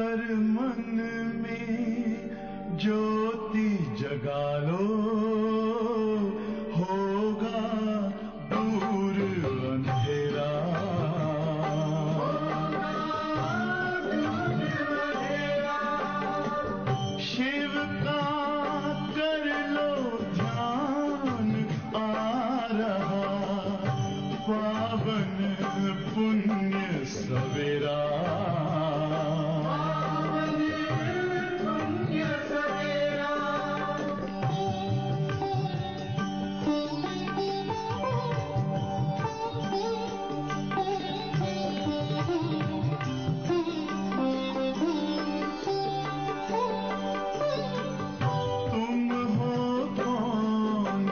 अंतर मन में ज्योति जगा लो, होगा दूर अंधेरा। शिव का कर लो ध्यान, आ रहा पावन पुण्य सवेरा। तुम हो कौन,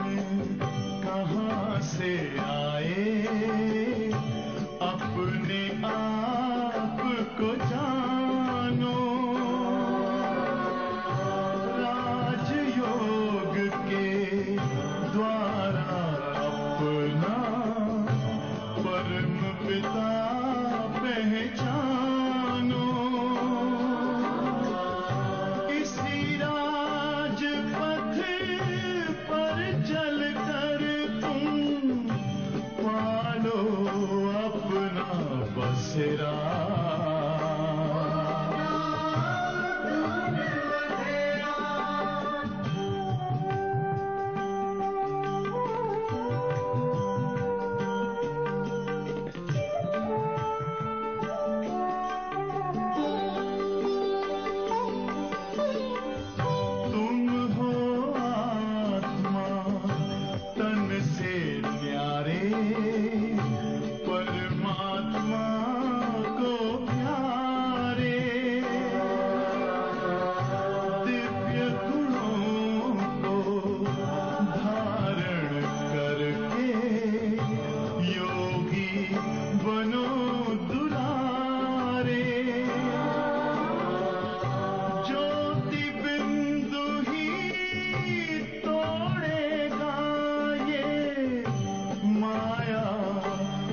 कहाँ से आए, अपने आप को जानो। राजयोग के द्वारा अपना परम पिता पहचानो। इसी राजपथ पर चलकर तुम पालो अपना बसेरा। तुम हो आत्मा तन से न्यारे, परमात्मा को प्यारे। दिव्य गुणों को धारण करके योगी बनो दुलारे। ज्योति बिंदु ही तोड़ेगा ये माया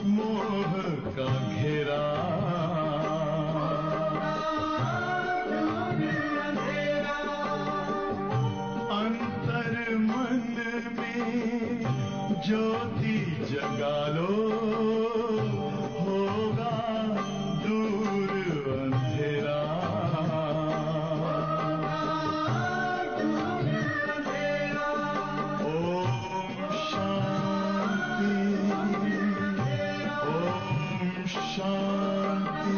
मोह का घेरा। अंतर मन में ज्योति जगा लो, होगा दूर अंधेरा। ओम शांति, ओम शांति,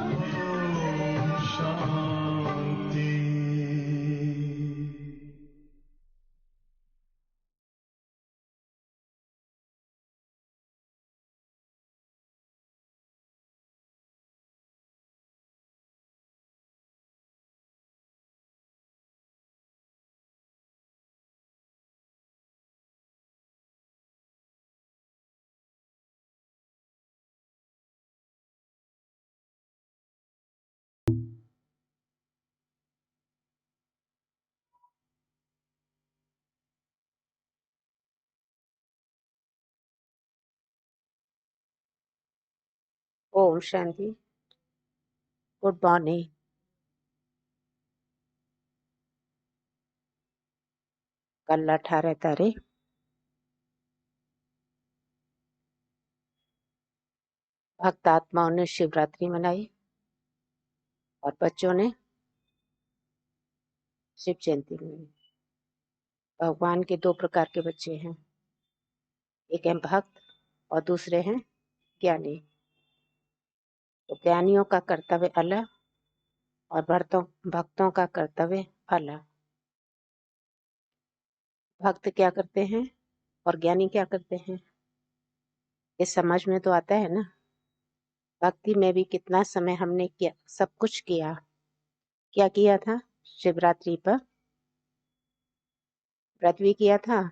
ओम शांति। ओम शांति। Good morning. कल 18 तारीख भक्त आत्माओं ने शिवरात्रि मनाई और बच्चों ने शिव जयंती मनाई। भगवान के 2 प्रकार के बच्चे हैं, एक है भक्त और दूसरे हैं ज्ञानी। तो ज्ञानियों का कर्तव्य अलग और भक्तों का कर्तव्य अलग। भक्त क्या करते हैं और ज्ञानी क्या करते हैं, ये समझ में तो आता है ना। भक्ति में भी कितना समय हमने किया, सब कुछ किया। क्या किया था? शिवरात्रि पर व्रत भी किया था,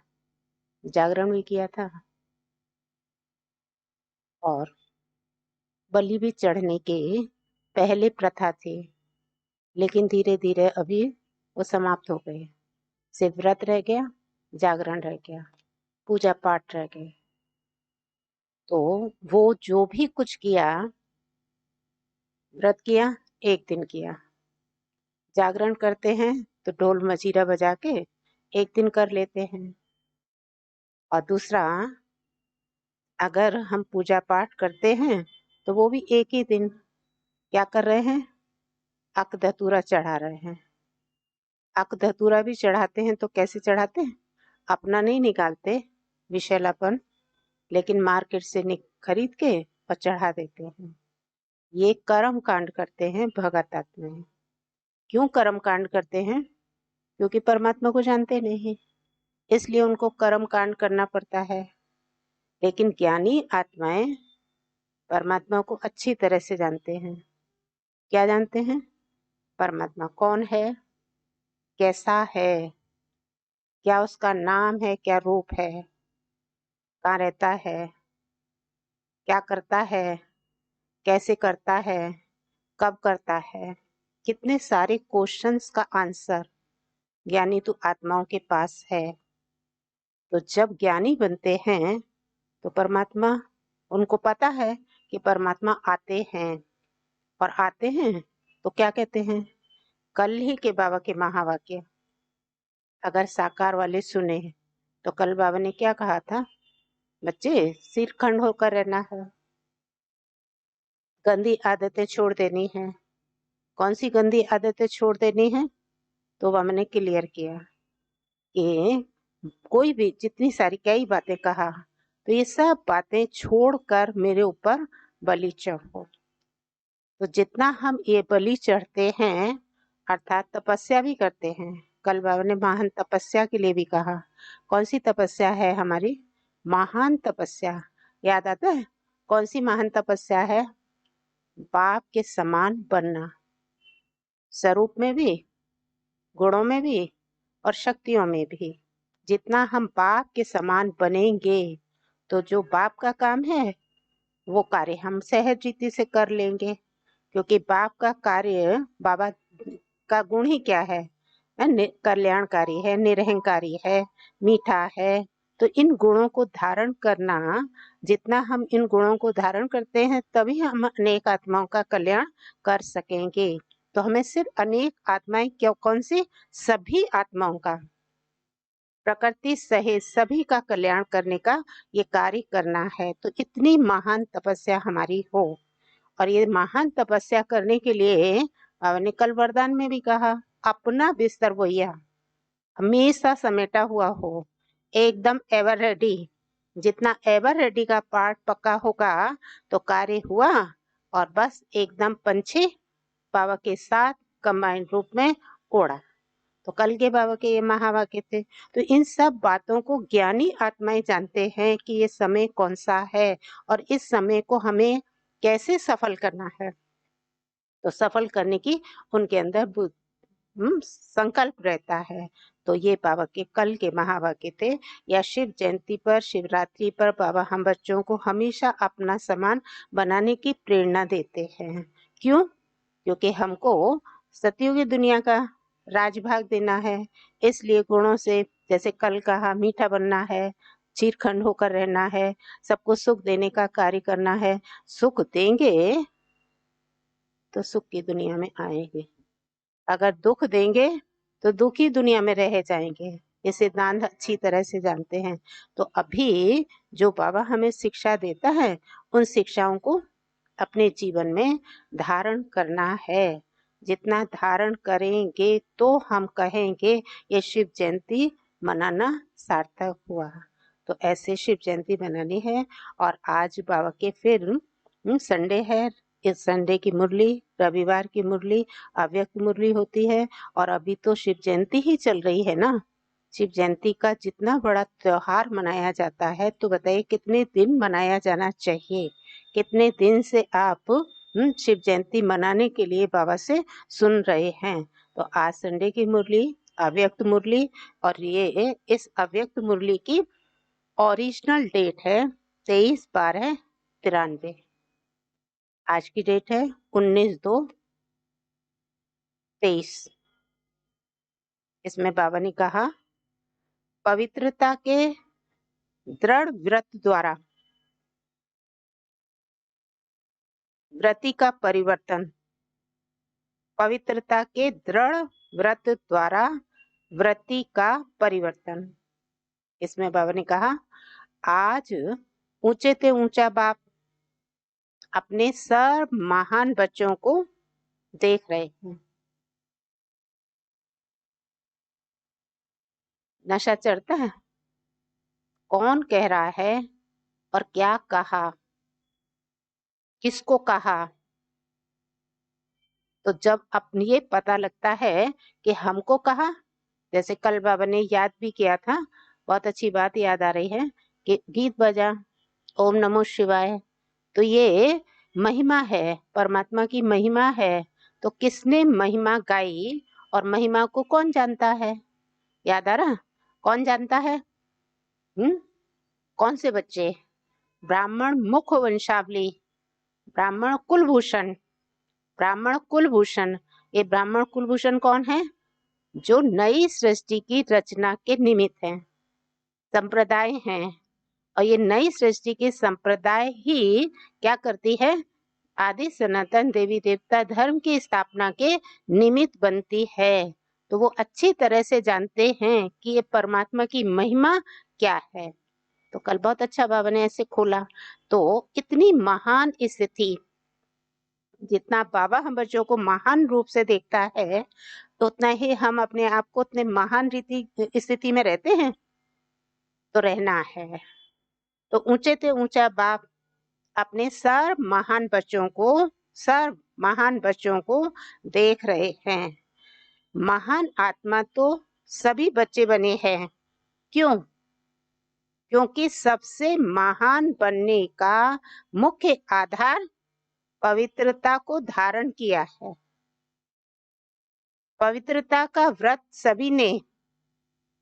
जागरण भी किया था और बलि भी चढ़ने के पहले प्रथा थी, लेकिन धीरे धीरे अभी वो समाप्त हो गए। सिर्फ व्रत रह गया, जागरण रह गया, पूजा पाठ रह गए। तो वो जो भी कुछ किया, व्रत किया, एक दिन किया। जागरण करते हैं तो ढोल मजीरा बजा के एक दिन कर लेते हैं। और दूसरा, अगर हम पूजा पाठ करते हैं तो वो भी एक ही दिन। क्या कर रहे हैं? अक धतूरा चढ़ा रहे हैं। अक धतूरा भी चढ़ाते हैं तो कैसे चढ़ाते हैं? अपना नहीं निकालते विषैलापन, लेकिन मार्केट से खरीद के और चढ़ा देते हैं। ये कर्म कांड करते हैं भगत आत्मा। क्यों कर्म कांड करते हैं? क्योंकि परमात्मा को जानते नहीं, इसलिए उनको कर्म कांड करना पड़ता है। लेकिन ज्ञानी आत्माएं परमात्मा को अच्छी तरह से जानते हैं। क्या जानते हैं? परमात्मा कौन है, कैसा है, क्या उसका नाम है, क्या रूप है, कहाँ रहता है, क्या करता है, कैसे करता है, कब करता है। कितने सारे क्वेश्चंस का आंसर ज्ञानी तो आत्माओं के पास है। तो जब ज्ञानी बनते हैं तो परमात्मा, उनको पता है कि परमात्मा आते हैं, और आते हैं तो क्या कहते हैं? कल ही के बाबा के महावाक्य अगर साकार वाले सुने तो कल बाबा ने क्या कहा था? बच्चे, सिर खंड होकर रहना है, गंदी आदतें छोड़ देनी है। कौन सी गंदी आदतें छोड़ देनी है? तो बाबा ने क्लियर किया कि कोई भी जितनी सारी कई बातें कहा, तो ये सब बातें छोड़कर मेरे ऊपर बलि चढ़ो। तो जितना हम ये बलि चढ़ते हैं, अर्थात तपस्या भी करते हैं। कल बाबा ने महान तपस्या के लिए भी कहा। कौन सी तपस्या है हमारी? महान तपस्या। याद आता है? कौन सी महान तपस्या है? बाप के समान बनना, स्वरूप में भी, गुणों में भी और शक्तियों में भी। जितना हम बाप के समान बनेंगे तो जो बाप का काम है वो कार्य हम सहजता से कर लेंगे। क्योंकि बाप का कार्य, बाबा का गुण ही क्या है? कल्याणकारी है, निरहंकारी है, मीठा है। तो इन गुणों को धारण करना, जितना हम इन गुणों को धारण करते हैं तभी हम अनेक आत्माओं का कल्याण कर सकेंगे। तो हमें सिर्फ अनेक आत्माएं क्यों, कौन सी? सभी आत्माओं का, प्रकृति सहित सभी का कल्याण करने का ये कार्य करना है। तो इतनी महान तपस्या हमारी हो। और ये महान तपस्या करने के लिए बाबा ने कल वरदान में भी कहा, अपना बिस्तर बोइया हमेशा समेटा हुआ हो, एकदम एवर रेडी। जितना एवर रेडी का पार्ट पक्का होगा तो कार्य हुआ, और बस एकदम पंछी बाबा के साथ कंबाइंड रूप में उड़ा। तो कल के बाबा के ये महावाक्य थे। तो इन सब बातों को ज्ञानी आत्माएं जानते हैं कि ये समय कौन सा है और इस समय को हमें कैसे सफल करना है। तो सफल करने की उनके अंदर संकल्प रहता है। तो ये बाबा के कल के महावाक्य थे। या शिव जयंती पर, शिवरात्रि पर बाबा हम बच्चों को हमेशा अपना समान बनाने की प्रेरणा देते हैं। क्यों? क्योंकि हमको सतयुगी दुनिया का राजभाग देना है। इसलिए गुणों से, जैसे कल कहा, मीठा बनना है, चीरखंड होकर रहना है, सबको सुख देने का कार्य करना है। सुख देंगे तो सुख की दुनिया में आएंगे, अगर दुख देंगे तो दुखी दुनिया में रह जाएंगे। ये सिद्धांत अच्छी तरह से जानते हैं। तो अभी जो बाबा हमें शिक्षा देता है, उन शिक्षाओं को अपने जीवन में धारण करना है। जितना धारण करेंगे तो हम कहेंगे ये शिव जयंती मनाना सार्थक हुआ। तो ऐसे शिव जयंती मनानी है। और आज बाबा के फिर संडे है। इस संडे की मुरली, रविवार की मुरली, अव्यक्त मुरली होती है। और अभी तो शिव जयंती ही चल रही है ना। शिव जयंती का जितना बड़ा त्योहार मनाया जाता है, तो बताइए कितने दिन मनाया जाना चाहिए? कितने दिन से आप शिव जयंती मनाने के लिए बाबा से सुन रहे हैं? तो आज संडे की मुरली, अव्यक्त मुरली, और ये इस अव्यक्त मुरली की ओरिजिनल डेट है 23/12/93। आज की डेट है 19/2/23। इसमें बाबा ने कहा, पवित्रता के दृढ़ व्रत द्वारा व्रति का परिवर्तन पवित्रता के दृढ़ व्रत द्वारा वृत्ति का परिवर्तन। इसमें बाबा ने कहा, आज ऊंचे से ऊंचा बाप अपने सर्व महान बच्चों को देख रहे हैं। नशा चढ़ता है, कौन कह रहा है और क्या कहा, किसको कहा। तो जब अपने ये पता लगता है कि हमको कहा, जैसे कल बाबा ने याद भी किया था, बहुत अच्छी बात याद आ रही है कि गीत बजा ओम नमो शिवाय, तो ये महिमा है, परमात्मा की महिमा है। तो किसने महिमा गाई और महिमा को कौन जानता है? याद आ रहा? कौन जानता है? कौन से बच्चे? ब्राह्मण मुख वंशावली, ब्राह्मण कुलभूषण, ब्राह्मण कुलभूषण। ये ब्राह्मण कुलभूषण कौन है? जो नई सृष्टि की रचना के निमित्त है, संप्रदाय हैं। और ये नई सृष्टि की संप्रदाय ही क्या करती है? आदि सनातन देवी देवता धर्म की स्थापना के निमित्त बनती है। तो वो अच्छी तरह से जानते हैं कि ये परमात्मा की महिमा क्या है। तो कल बहुत अच्छा बाबा ने ऐसे खोला। तो इतनी महान स्थिति, जितना बाबा हम बच्चों को महान रूप से देखता है, तो उतना ही हम अपने आप को उतने महान स्थिति में रहते हैं। तो रहना है। तो ऊंचे से ऊंचा बाप अपने सर्व महान बच्चों को देख रहे हैं। महान आत्मा तो सभी बच्चे बने हैं। क्यों? क्योंकि सबसे महान बनने का मुख्य आधार पवित्रता को धारण किया है। पवित्रता का व्रत सभी ने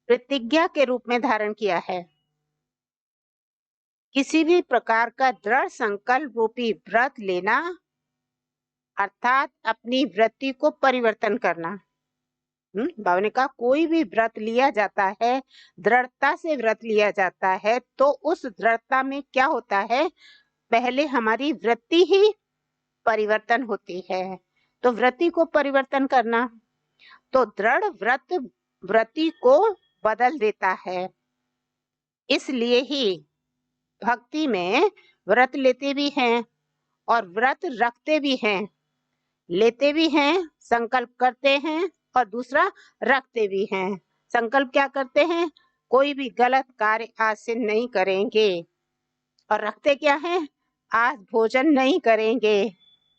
प्रतिज्ञा के रूप में धारण किया है। किसी भी प्रकार का दृढ़ संकल्प रूपी व्रत लेना अर्थात अपनी वृत्ति को परिवर्तन करना। बाबा ने कहा, कोई भी व्रत लिया जाता है, दृढ़ता से व्रत लिया जाता है, तो उस दृढ़ता में क्या होता है? पहले हमारी वृत्ति ही परिवर्तन होती है। तो वृत्ति को परिवर्तन करना, तो दृढ़ व्रत वृत्ति को बदल देता है। इसलिए ही भक्ति में व्रत लेते भी हैं और व्रत रखते भी हैं। लेते भी हैं, संकल्प करते हैं, और दूसरा रखते भी हैं। संकल्प क्या करते हैं? कोई भी गलत कार्य आज से नहीं करेंगे। और रखते क्या है? आज भोजन नहीं करेंगे।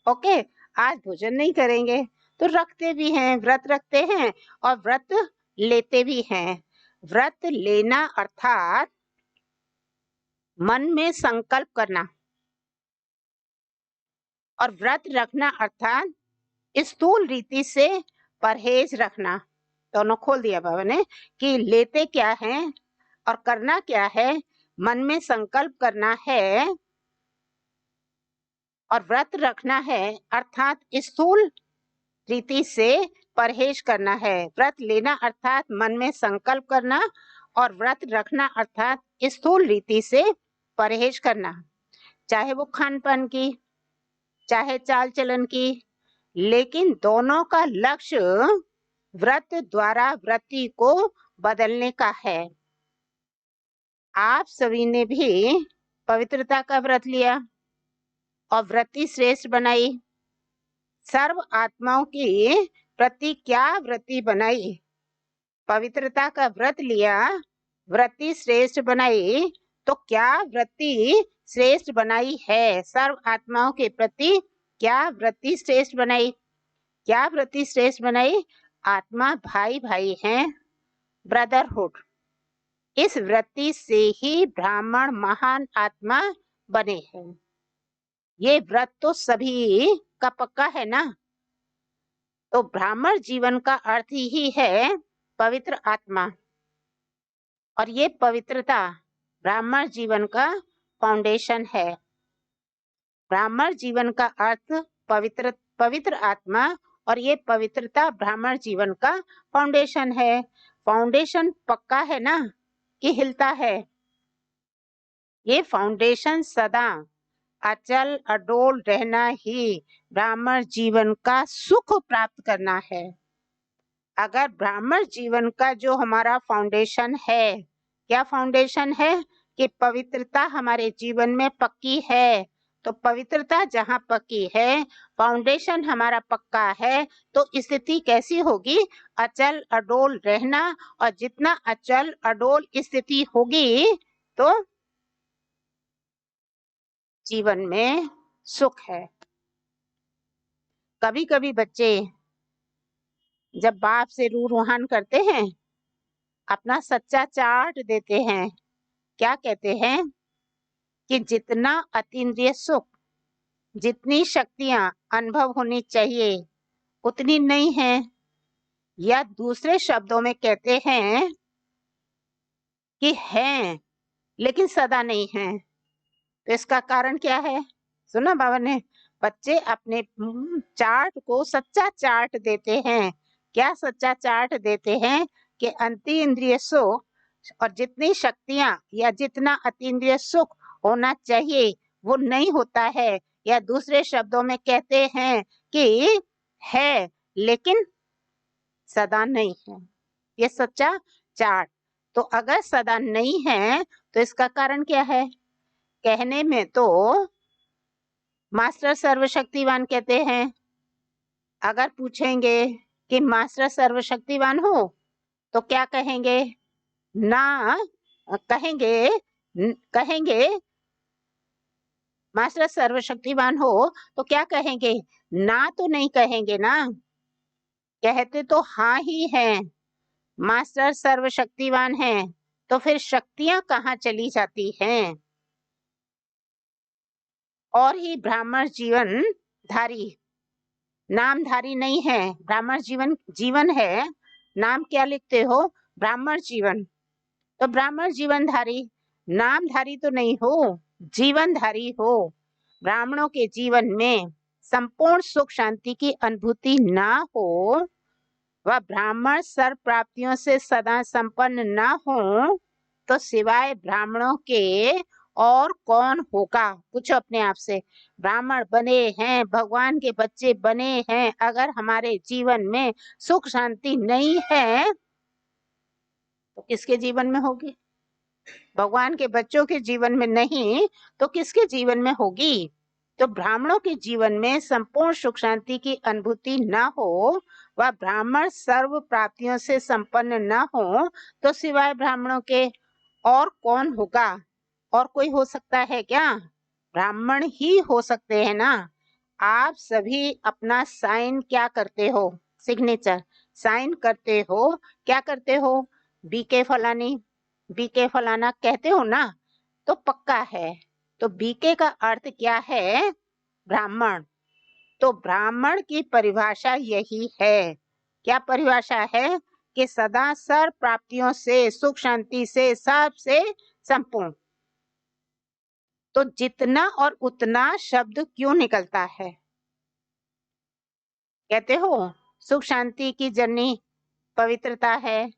ओके, आज भोजन नहीं करेंगे। तो रखते भी हैं, व्रत रखते हैं और व्रत लेते भी हैं। व्रत लेना अर्थात मन में संकल्प करना, और व्रत रखना अर्थात स्थूल रीति से परहेज रखना। दोनों खोल दिया बाबा ने कि लेते क्या है और करना क्या है। मन में संकल्प करना है और व्रत रखना है अर्थात स्थूल रीति से परहेज करना है। व्रत लेना अर्थात मन में संकल्प करना और व्रत रखना अर्थात स्थूल रीति से परहेज करना, चाहे वो खान पान की, चाहे चाल चलन की। लेकिन दोनों का लक्ष्य व्रत द्वारा वृत्ति को बदलने का है। आप सभी ने भी पवित्रता का व्रत लिया और वृत्ति श्रेष्ठ बनाई। सर्व आत्माओं के प्रति क्या वृत्ति बनाई? पवित्रता का व्रत लिया, वृत्ति श्रेष्ठ बनाई। तो क्या वृत्ति श्रेष्ठ बनाई है? सर्व आत्माओं के प्रति क्या वृत्ति श्रेष्ठ बनाई? क्या वृत्ति श्रेष्ठ बनाई? आत्मा भाई भाई हैं, ब्रदरहुड। इस वृत्ति से ही ब्राह्मण महान आत्मा बने हैं। ये व्रत तो सभी का पक्का है ना। तो ब्राह्मण जीवन का अर्थ ही है पवित्र आत्मा, और ये पवित्रता ब्राह्मण जीवन का फाउंडेशन है। ब्राह्मण जीवन का अर्थ पवित्र आत्मा, और ये पवित्रता ब्राह्मण जीवन का फाउंडेशन है। फाउंडेशन पक्का है ना कि हिलता है? ये फाउंडेशन सदा अचल अडोल रहना ही ब्राह्मण जीवन का सुख प्राप्त करना है। अगर ब्राह्मण जीवन का जो हमारा फाउंडेशन है, क्या फाउंडेशन है कि पवित्रता हमारे जीवन में पक्की है, तो पवित्रता जहाँ पक्की है, फाउंडेशन हमारा पक्का है, तो स्थिति कैसी होगी? अचल अडोल रहना। और जितना अचल अडोल स्थिति होगी तो जीवन में सुख है। कभी कभी बच्चे जब बाप से रूहान करते हैं, अपना सच्चा चार्ट देते हैं, क्या कहते हैं कि जितना अतीन्द्रिय सुख, जितनी शक्तियां अनुभव होनी चाहिए उतनी नहीं है, या दूसरे शब्दों में कहते हैं कि हैं लेकिन सदा नहीं है। तो इसका कारण क्या है? सुना बाबा ने, बच्चे अपने चार्ट को सच्चा चार्ट देते हैं। क्या सच्चा चार्ट देते हैं कि अतीन्द्रिय सुख और जितनी शक्तियां या जितना अतीन्द्रिय सुख होना चाहिए वो नहीं होता है, या दूसरे शब्दों में कहते हैं कि है लेकिन सदा नहीं है। ये सच्चा चार्ट। तो अगर सदा नहीं है तो इसका कारण क्या है? कहने में तो मास्टर सर्वशक्तिवान कहते हैं। अगर पूछेंगे कि मास्टर सर्वशक्तिवान हो तो क्या कहेंगे? ना कहेंगे मास्टर सर्वशक्तिवान हो तो क्या कहेंगे? ना तो नहीं कहेंगे ना, कहते तो हाँ ही हैं, मास्टर सर्वशक्तिवान हैं, तो फिर शक्तियां कहाँ चली जाती हैं? और ही ब्राह्मण जीवन धारी नामधारी नहीं है, ब्राह्मण जीवन है। नाम क्या लिखते हो? ब्राह्मण जीवन। तो ब्राह्मण जीवनधारी नामधारी तो नहीं हो, जीवनधारी हो। ब्राह्मणों के जीवन में संपूर्ण सुख शांति की अनुभूति ना हो, वह ब्राह्मण सर्व प्राप्तियों से सदा संपन्न ना हो, तो सिवाय ब्राह्मणों के और कौन होगा? पूछो अपने आप से। ब्राह्मण बने हैं, भगवान के बच्चे बने हैं, अगर हमारे जीवन में सुख शांति नहीं है तो किसके जीवन में होगी? भगवान के बच्चों के जीवन में नहीं तो किसके जीवन में होगी? तो ब्राह्मणों के जीवन में संपूर्ण सुख शांति की अनुभूति न हो, वह ब्राह्मण सर्व प्राप्तियों से संपन्न न हो, तो सिवाय ब्राह्मणों के और कौन होगा? और कोई हो सकता है क्या? ब्राह्मण ही हो सकते हैं ना। आप सभी अपना साइन क्या करते हो? सिग्नेचर साइन करते हो। क्या करते हो? बीके फलानी, बीके फलाना कहते हो ना, तो पक्का है। तो बीके का अर्थ क्या है? ब्राह्मण। तो ब्राह्मण की परिभाषा यही है। क्या परिभाषा है? कि सदा सर्व प्राप्तियों से, सुख शांति से, सबसे संपूर्ण। तो जितना और उतना शब्द क्यों निकलता है? कहते हो सुख शांति की जर्नी पवित्रता है।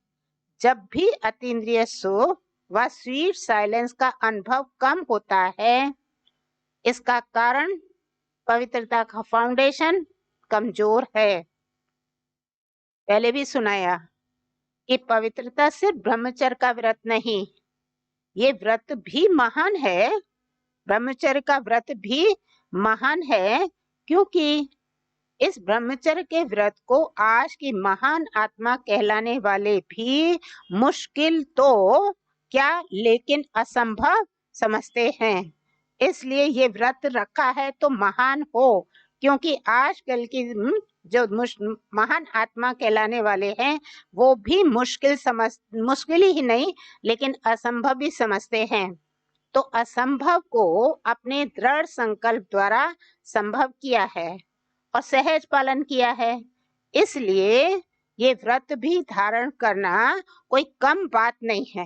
जब भी अतीन्द्रिय सुख व स्वीट साइलेंस का अनुभव कम होता है, इसका कारण पवित्रता का फाउंडेशन कमजोर है। पहले भी सुनाया कि पवित्रता सिर्फ ब्रह्मचर्य का व्रत नहीं, ये व्रत भी महान है। ब्रह्मचर्य का व्रत भी महान है, क्योंकि इस ब्रह्मचर्य के व्रत को आज की महान आत्मा कहलाने वाले भी मुश्किल तो क्या लेकिन असंभव समझते हैं। इसलिए ये व्रत रखा है तो महान हो, क्योंकि आजकल की जो महान आत्मा कहलाने वाले हैं वो भी मुश्किल ही नहीं लेकिन असंभव भी समझते हैं। तो असंभव को अपने दृढ़ संकल्प द्वारा संभव किया है और सहज पालन किया है। इसलिए ये व्रत भी धारण करना कोई कम बात नहीं है।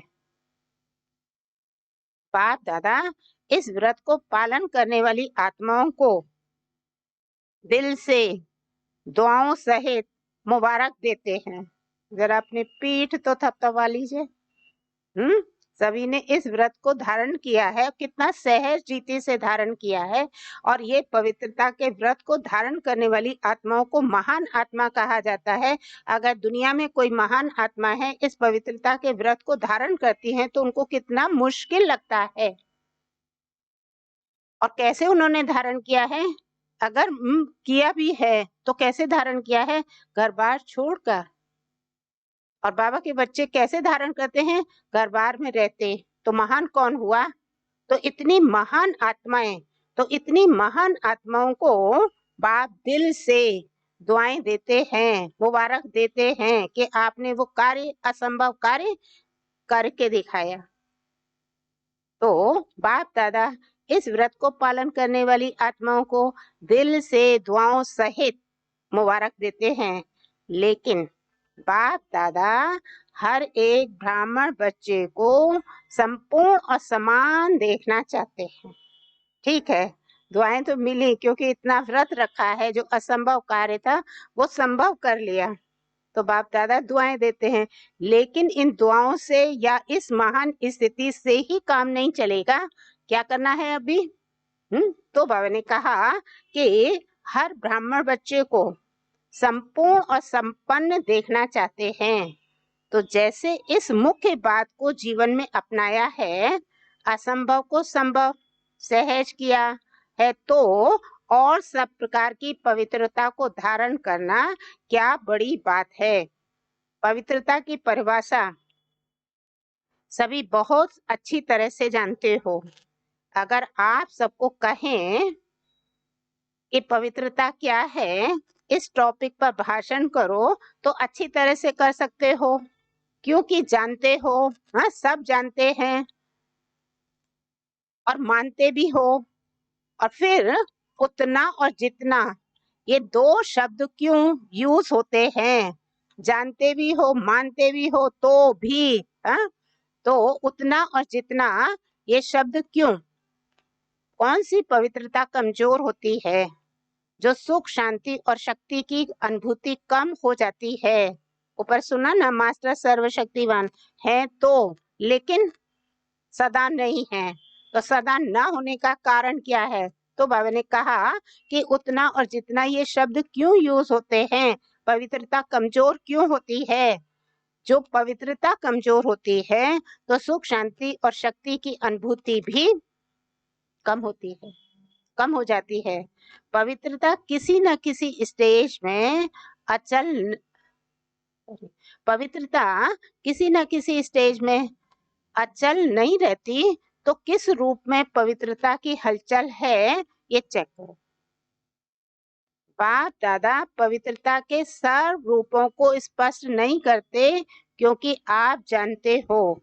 बाप दादा इस व्रत को पालन करने वाली आत्माओं को दिल से दुआओं सहित मुबारक देते हैं। जरा अपनी पीठ तो थपथपा लीजिए। सभी ने इस व्रत को धारण किया है, कितना सहज रीति से धारण किया है। और ये पवित्रता के व्रत को धारण करने वाली आत्माओं को महान आत्मा कहा जाता है। अगर दुनिया में कोई महान आत्मा है, इस पवित्रता के व्रत को धारण करती हैं, तो उनको कितना मुश्किल लगता है। और कैसे उन्होंने धारण किया है, अगर किया भी है तो कैसे धारण किया है, घर बार छोड़कर। और बाबा के बच्चे कैसे धारण करते हैं, घर बार में रहते। तो महान कौन हुआ, तो इतनी महान आत्माएं, तो इतनी महान आत्माओं को बाप दिल से दुआएं देते हैं, मुबारक देते हैं कि आपने वो कार्य, असंभव कार्य करके दिखाया। तो बाप दादा इस व्रत को पालन करने वाली आत्माओं को दिल से दुआओं सहित मुबारक देते हैं। लेकिन बाप दादा हर एक ब्राह्मण बच्चे को संपूर्ण और समान देखना चाहते हैं। ठीक है, दुआएं तो मिली क्योंकि इतना व्रत रखा है, जो असंभव कार्य था वो संभव कर लिया, तो बाप दादा दुआएं देते हैं। लेकिन इन दुआओं से या इस महान स्थिति से ही काम नहीं चलेगा। क्या करना है अभी? तो बाबा ने कहा कि हर ब्राह्मण बच्चे को संपूर्ण और संपन्न देखना चाहते हैं। तो जैसे इस मुख्य बात को जीवन में अपनाया है, असंभव को संभव सहज किया है, तो और सब प्रकार की पवित्रता को धारण करना क्या बड़ी बात है। पवित्रता की परिभाषा सभी बहुत अच्छी तरह से जानते हो। अगर आप सबको कहें कि पवित्रता क्या है, इस टॉपिक पर भाषण करो, तो अच्छी तरह से कर सकते हो, क्योंकि जानते हो। हाँ, सब जानते हैं और मानते भी हो। और फिर उतना और जितना, ये दो शब्द क्यों यूज होते हैं? जानते भी हो, मानते भी हो, तो भी तो उतना और जितना ये शब्द क्यों? कौन सी पवित्रता कमजोर होती है, जो सुख, शांति और शक्ति की अनुभूति कम हो जाती है? ऊपर सुना ना, मास्टर सर्वशक्तिवान है तो, लेकिन सदा नहीं है। तो सदा न होने का कारण क्या है? तो बाबा ने कहा कि उतना और जितना ये शब्द क्यों यूज होते हैं, पवित्रता कमजोर क्यों होती है? जो पवित्रता कमजोर होती है तो सुख, शांति और शक्ति की अनुभूति भी कम होती है, कम हो जाती है। पवित्रता किसी न किसी स्टेज में अचल, पवित्रता किसी न किसी स्टेज में अचल नहीं रहती। तो किस रूप में पवित्रता की हलचल है, ये चेक करो। बाप दादा पवित्रता के सर्व रूपों को स्पष्ट नहीं करते, क्योंकि आप जानते हो,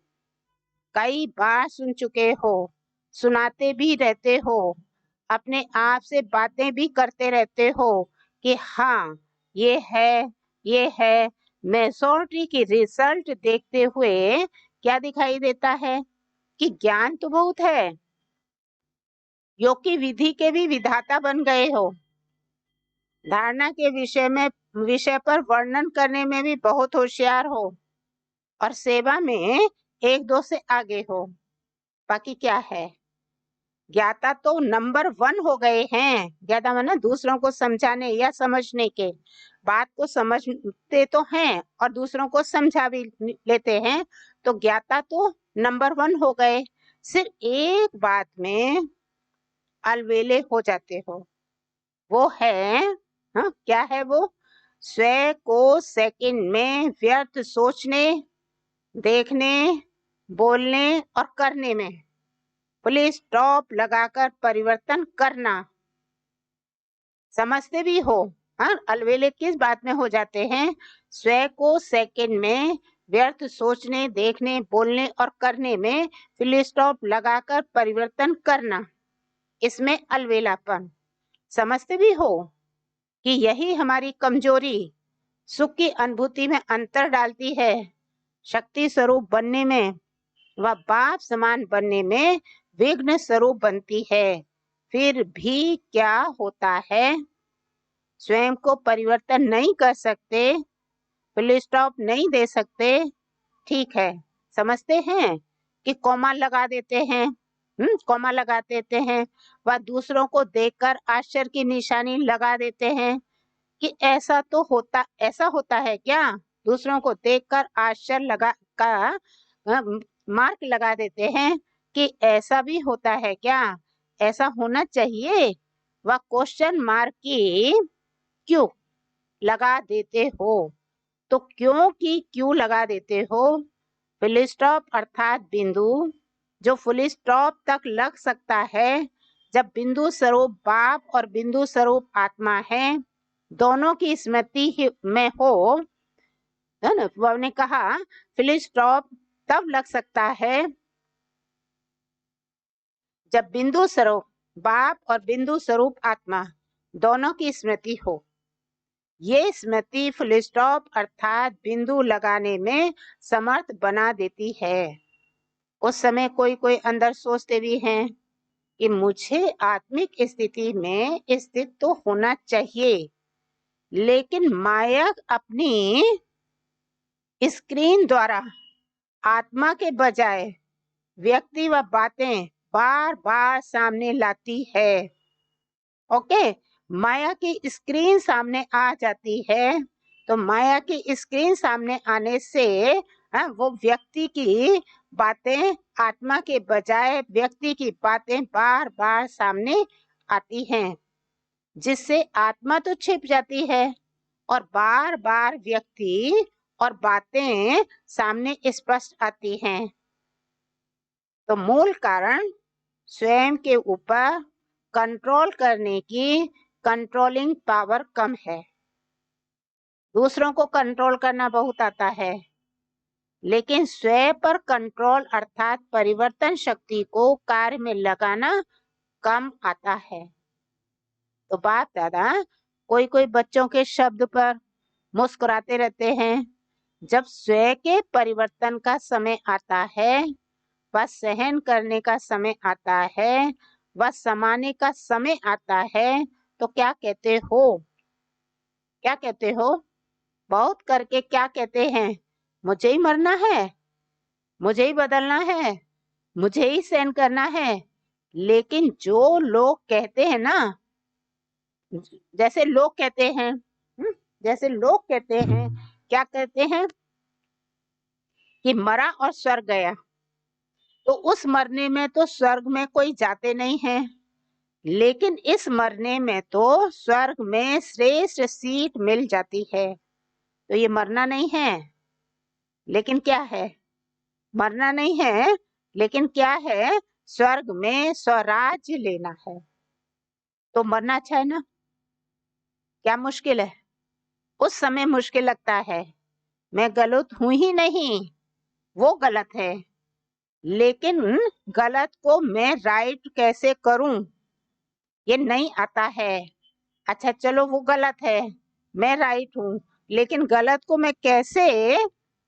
कई बार सुन चुके हो, सुनाते भी रहते हो, अपने आप से बातें भी करते रहते हो कि हाँ ये है, ये है। मेजॉरिटी की रिजल्ट देखते हुए क्या दिखाई देता है कि ज्ञान तो बहुत है, योग की विधि के भी विधाता बन गए हो, धारणा के विषय पर वर्णन करने में भी बहुत होशियार हो, और सेवा में एक दो से आगे हो। बाकी क्या है? ज्ञाता तो नंबर 1 हो गए हैं। ज्ञाता माना दूसरों को समझाने या समझने के, बात को समझते तो हैं और दूसरों को समझा भी लेते हैं। तो ज्ञाता तो नंबर 1 हो गए। सिर्फ एक बात में अलवेले हो जाते हो, वो है, हाँ क्या है वो? स्वयं को सेकंड में व्यर्थ सोचने, देखने, बोलने और करने में फुल स्टॉप लगाकर परिवर्तन करना। समझते भी हो, हाँ अलवेले किस बात में हो जाते हैं? स्वयं को सेकंड में व्यर्थ सोचने, देखने, बोलने और करने में फुल स्टॉप लगाकर परिवर्तन करना, इसमें अलवेलापन। समझते भी हो कि यही हमारी कमजोरी सुख की अनुभूति में अंतर डालती है। शक्ति स्वरूप बनने में व बाप समान बनने में विघ्न स्वरूप बनती है। फिर भी क्या होता है? स्वयं को परिवर्तन नहीं कर सकते, फुल स्टॉप नहीं दे सकते। ठीक है, समझते हैं कि कॉमा लगा देते हैं, कॉमा लगा देते हैं, व दूसरों को देखकर आश्चर्य की निशानी लगा देते हैं कि ऐसा होता है क्या? दूसरों को देखकर आश्चर्य लगा का मार्क लगा देते हैं कि ऐसा भी होता है क्या, ऐसा होना चाहिए, व क्वेश्चन मार्क की क्यों लगा देते हो? तो क्यों लगा देते हो? फुल स्टॉप अर्थात बिंदु जो फुल स्टॉप तक लग सकता है जब बिंदु स्वरूप बाप और बिंदु स्वरूप आत्मा है, दोनों की स्मृति में हो, है ना। वो ने कहा फुल स्टॉप तब लग सकता है जब बिंदु स्वरूप बाप और बिंदु स्वरूप आत्मा दोनों की स्मृति हो। ये स्मृति फुल स्टॉप अर्थात बिंदु लगाने में समर्थ बना देती है। उस समय कोई कोई अंदर सोचते भी हैं कि मुझे आत्मिक स्थिति में स्थित तो होना चाहिए, लेकिन माया अपनी स्क्रीन द्वारा आत्मा के बजाय व्यक्ति व बातें बार बार सामने लाती है। ओके, माया की स्क्रीन सामने आ जाती है, तो माया की स्क्रीन सामने आने से वो व्यक्ति की बातें आत्मा के बजाय व्यक्ति की बातें बार बार सामने आती हैं, जिससे आत्मा तो छिप जाती है और बार बार व्यक्ति और बातें सामने स्पष्ट आती हैं। तो मूल कारण स्वयं के ऊपर कंट्रोल करने की कंट्रोलिंग पावर कम है। दूसरों को कंट्रोल करना बहुत आता है, लेकिन स्वयं पर कंट्रोल अर्थात परिवर्तन शक्ति को कार्य में लगाना कम आता है। तो बाप दादा कोई कोई बच्चों के शब्द पर मुस्कुराते रहते हैं। जब स्वयं के परिवर्तन का समय आता है, वह सहन करने का समय आता है, वह समाने का समय आता है, तो क्या कहते हो? क्या कहते हो? बहुत करके क्या कहते हैं? मुझे ही मरना है, मुझे ही बदलना है, मुझे ही सहन करना है। लेकिन जो लोग कहते हैं ना, जैसे लोग कहते हैं, जैसे लोग कहते हैं, क्या कहते हैं कि मरा और स्वर्ग गया, तो उस मरने में तो स्वर्ग में कोई जाते नहीं है, लेकिन इस मरने में तो स्वर्ग में श्रेष्ठ सीट मिल जाती है। तो ये मरना नहीं है, लेकिन क्या है? मरना नहीं है, लेकिन क्या है? स्वर्ग में स्वराज्य लेना है। तो मरना अच्छा है ना? क्या मुश्किल है? उस समय मुश्किल लगता है, मैं गलत हूं ही नहीं, वो गलत है, लेकिन गलत को मैं राइट कैसे करूं, ये नहीं आता है। अच्छा चलो वो गलत है, मैं राइट हूँ, लेकिन गलत को मैं कैसे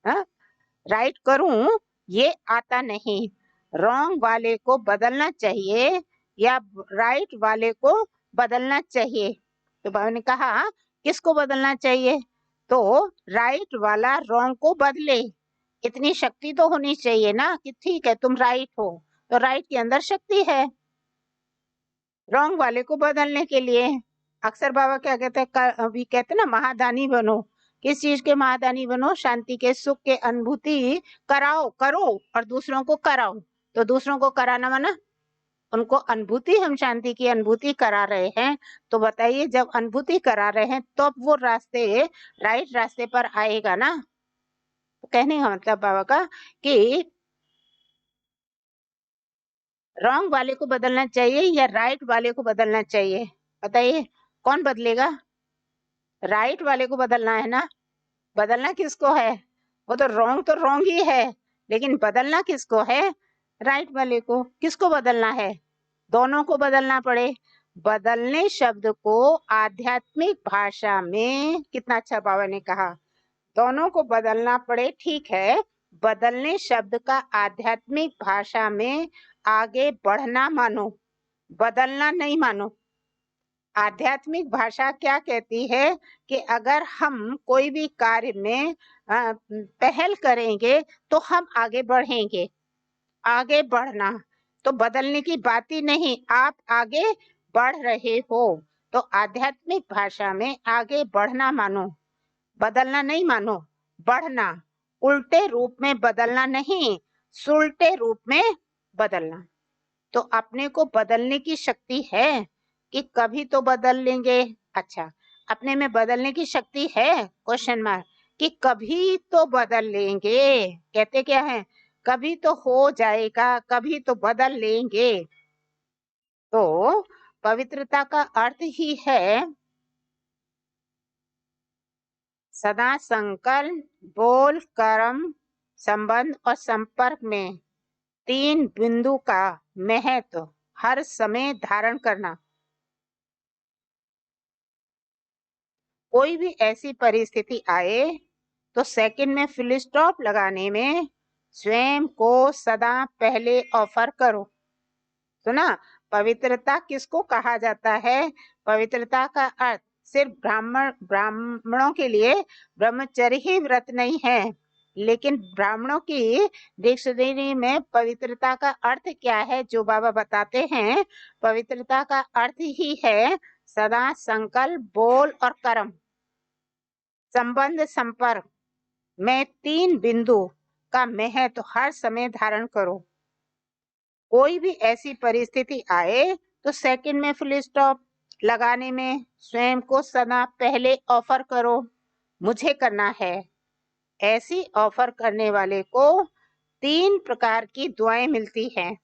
राइट करूं, ये आता नहीं। रॉन्ग वाले को बदलना चाहिए या राइट वाले को बदलना चाहिए? तो बाबा ने कहा किसको बदलना चाहिए? तो राइट वाला रॉन्ग को बदले। इतनी शक्ति तो होनी चाहिए ना कि ठीक है तुम राइट हो, तो राइट के अंदर शक्ति है रॉन्ग वाले को बदलने के लिए। अक्सर बाबा क्या कहते हैं, अभी कहते ना महादानी बनो। किस चीज के महादानी बनो? शांति के सुख के अनुभूति करो और दूसरों को कराओ। तो दूसरों को कराना माना उनको अनुभूति, हम शांति की अनुभूति करा रहे हैं। तो बताइए जब अनुभूति करा रहे हैं तो वो रास्ते राइट रास्ते पर आएगा ना। तो कहने का मतलब बाबा का कि रॉन्ग वाले को बदलना चाहिए या राइट वाले को बदलना चाहिए? बताइए कौन बदलेगा? राइट वाले को बदलना है ना। बदलना किसको है? वो तो रॉन्ग ही है, लेकिन बदलना किसको है? राइट वाले को। किसको बदलना है? दोनों को बदलना पड़े। बदलने शब्द को आध्यात्मिक भाषा में कितना अच्छा बाबा ने कहा, दोनों को बदलना पड़े। ठीक है, बदलने शब्द का आध्यात्मिक भाषा में आगे बढ़ना मानो, बदलना नहीं मानो। आध्यात्मिक भाषा क्या कहती है कि अगर हम कोई भी कार्य में पहल करेंगे तो हम आगे बढ़ेंगे। आगे बढ़ना, तो बदलने की बात ही नहीं, आप आगे बढ़ रहे हो। तो आध्यात्मिक भाषा में आगे बढ़ना मानो, बदलना नहीं मानो, बढ़ना, उल्टे रूप में बदलना नहीं, सुलटे रूप में बदलना। तो अपने को बदलने की शक्ति है कि कभी तो बदल लेंगे। अच्छा, अपने में बदलने की शक्ति है, क्वेश्चन मार्क, कि कभी तो बदल लेंगे। कहते क्या है, कभी तो हो जाएगा, कभी तो बदल लेंगे। तो पवित्रता का अर्थ ही है सदा संकल्प, बोल, कर्म, संबंध और संपर्क में 3 बिंदु का महत्व हर समय धारण करना। कोई भी ऐसी परिस्थिति आए तो सेकंड में फुल स्टॉप लगाने में स्वयं को सदा पहले ऑफर करो। तो ना, पवित्रता किसको कहा जाता है? पवित्रता का अर्थ सिर्फ ब्राह्मणों के लिए ब्रह्मचर्य ही व्रत नहीं है, लेकिन ब्राह्मणों की डिक्शनरी में पवित्रता का अर्थ क्या है जो बाबा बताते हैं, पवित्रता का अर्थ ही है सदा संकल्प, बोल और कर्म, संबंध, संपर्क में 3 बिंदु का महत्व हर समय धारण करो। कोई भी ऐसी परिस्थिति आए तो सेकंड में फुल स्टॉप लगाने में स्वयं को सदा पहले ऑफर करो, मुझे करना है। ऐसी ऑफर करने वाले को 3 प्रकार की दुआएं मिलती हैं।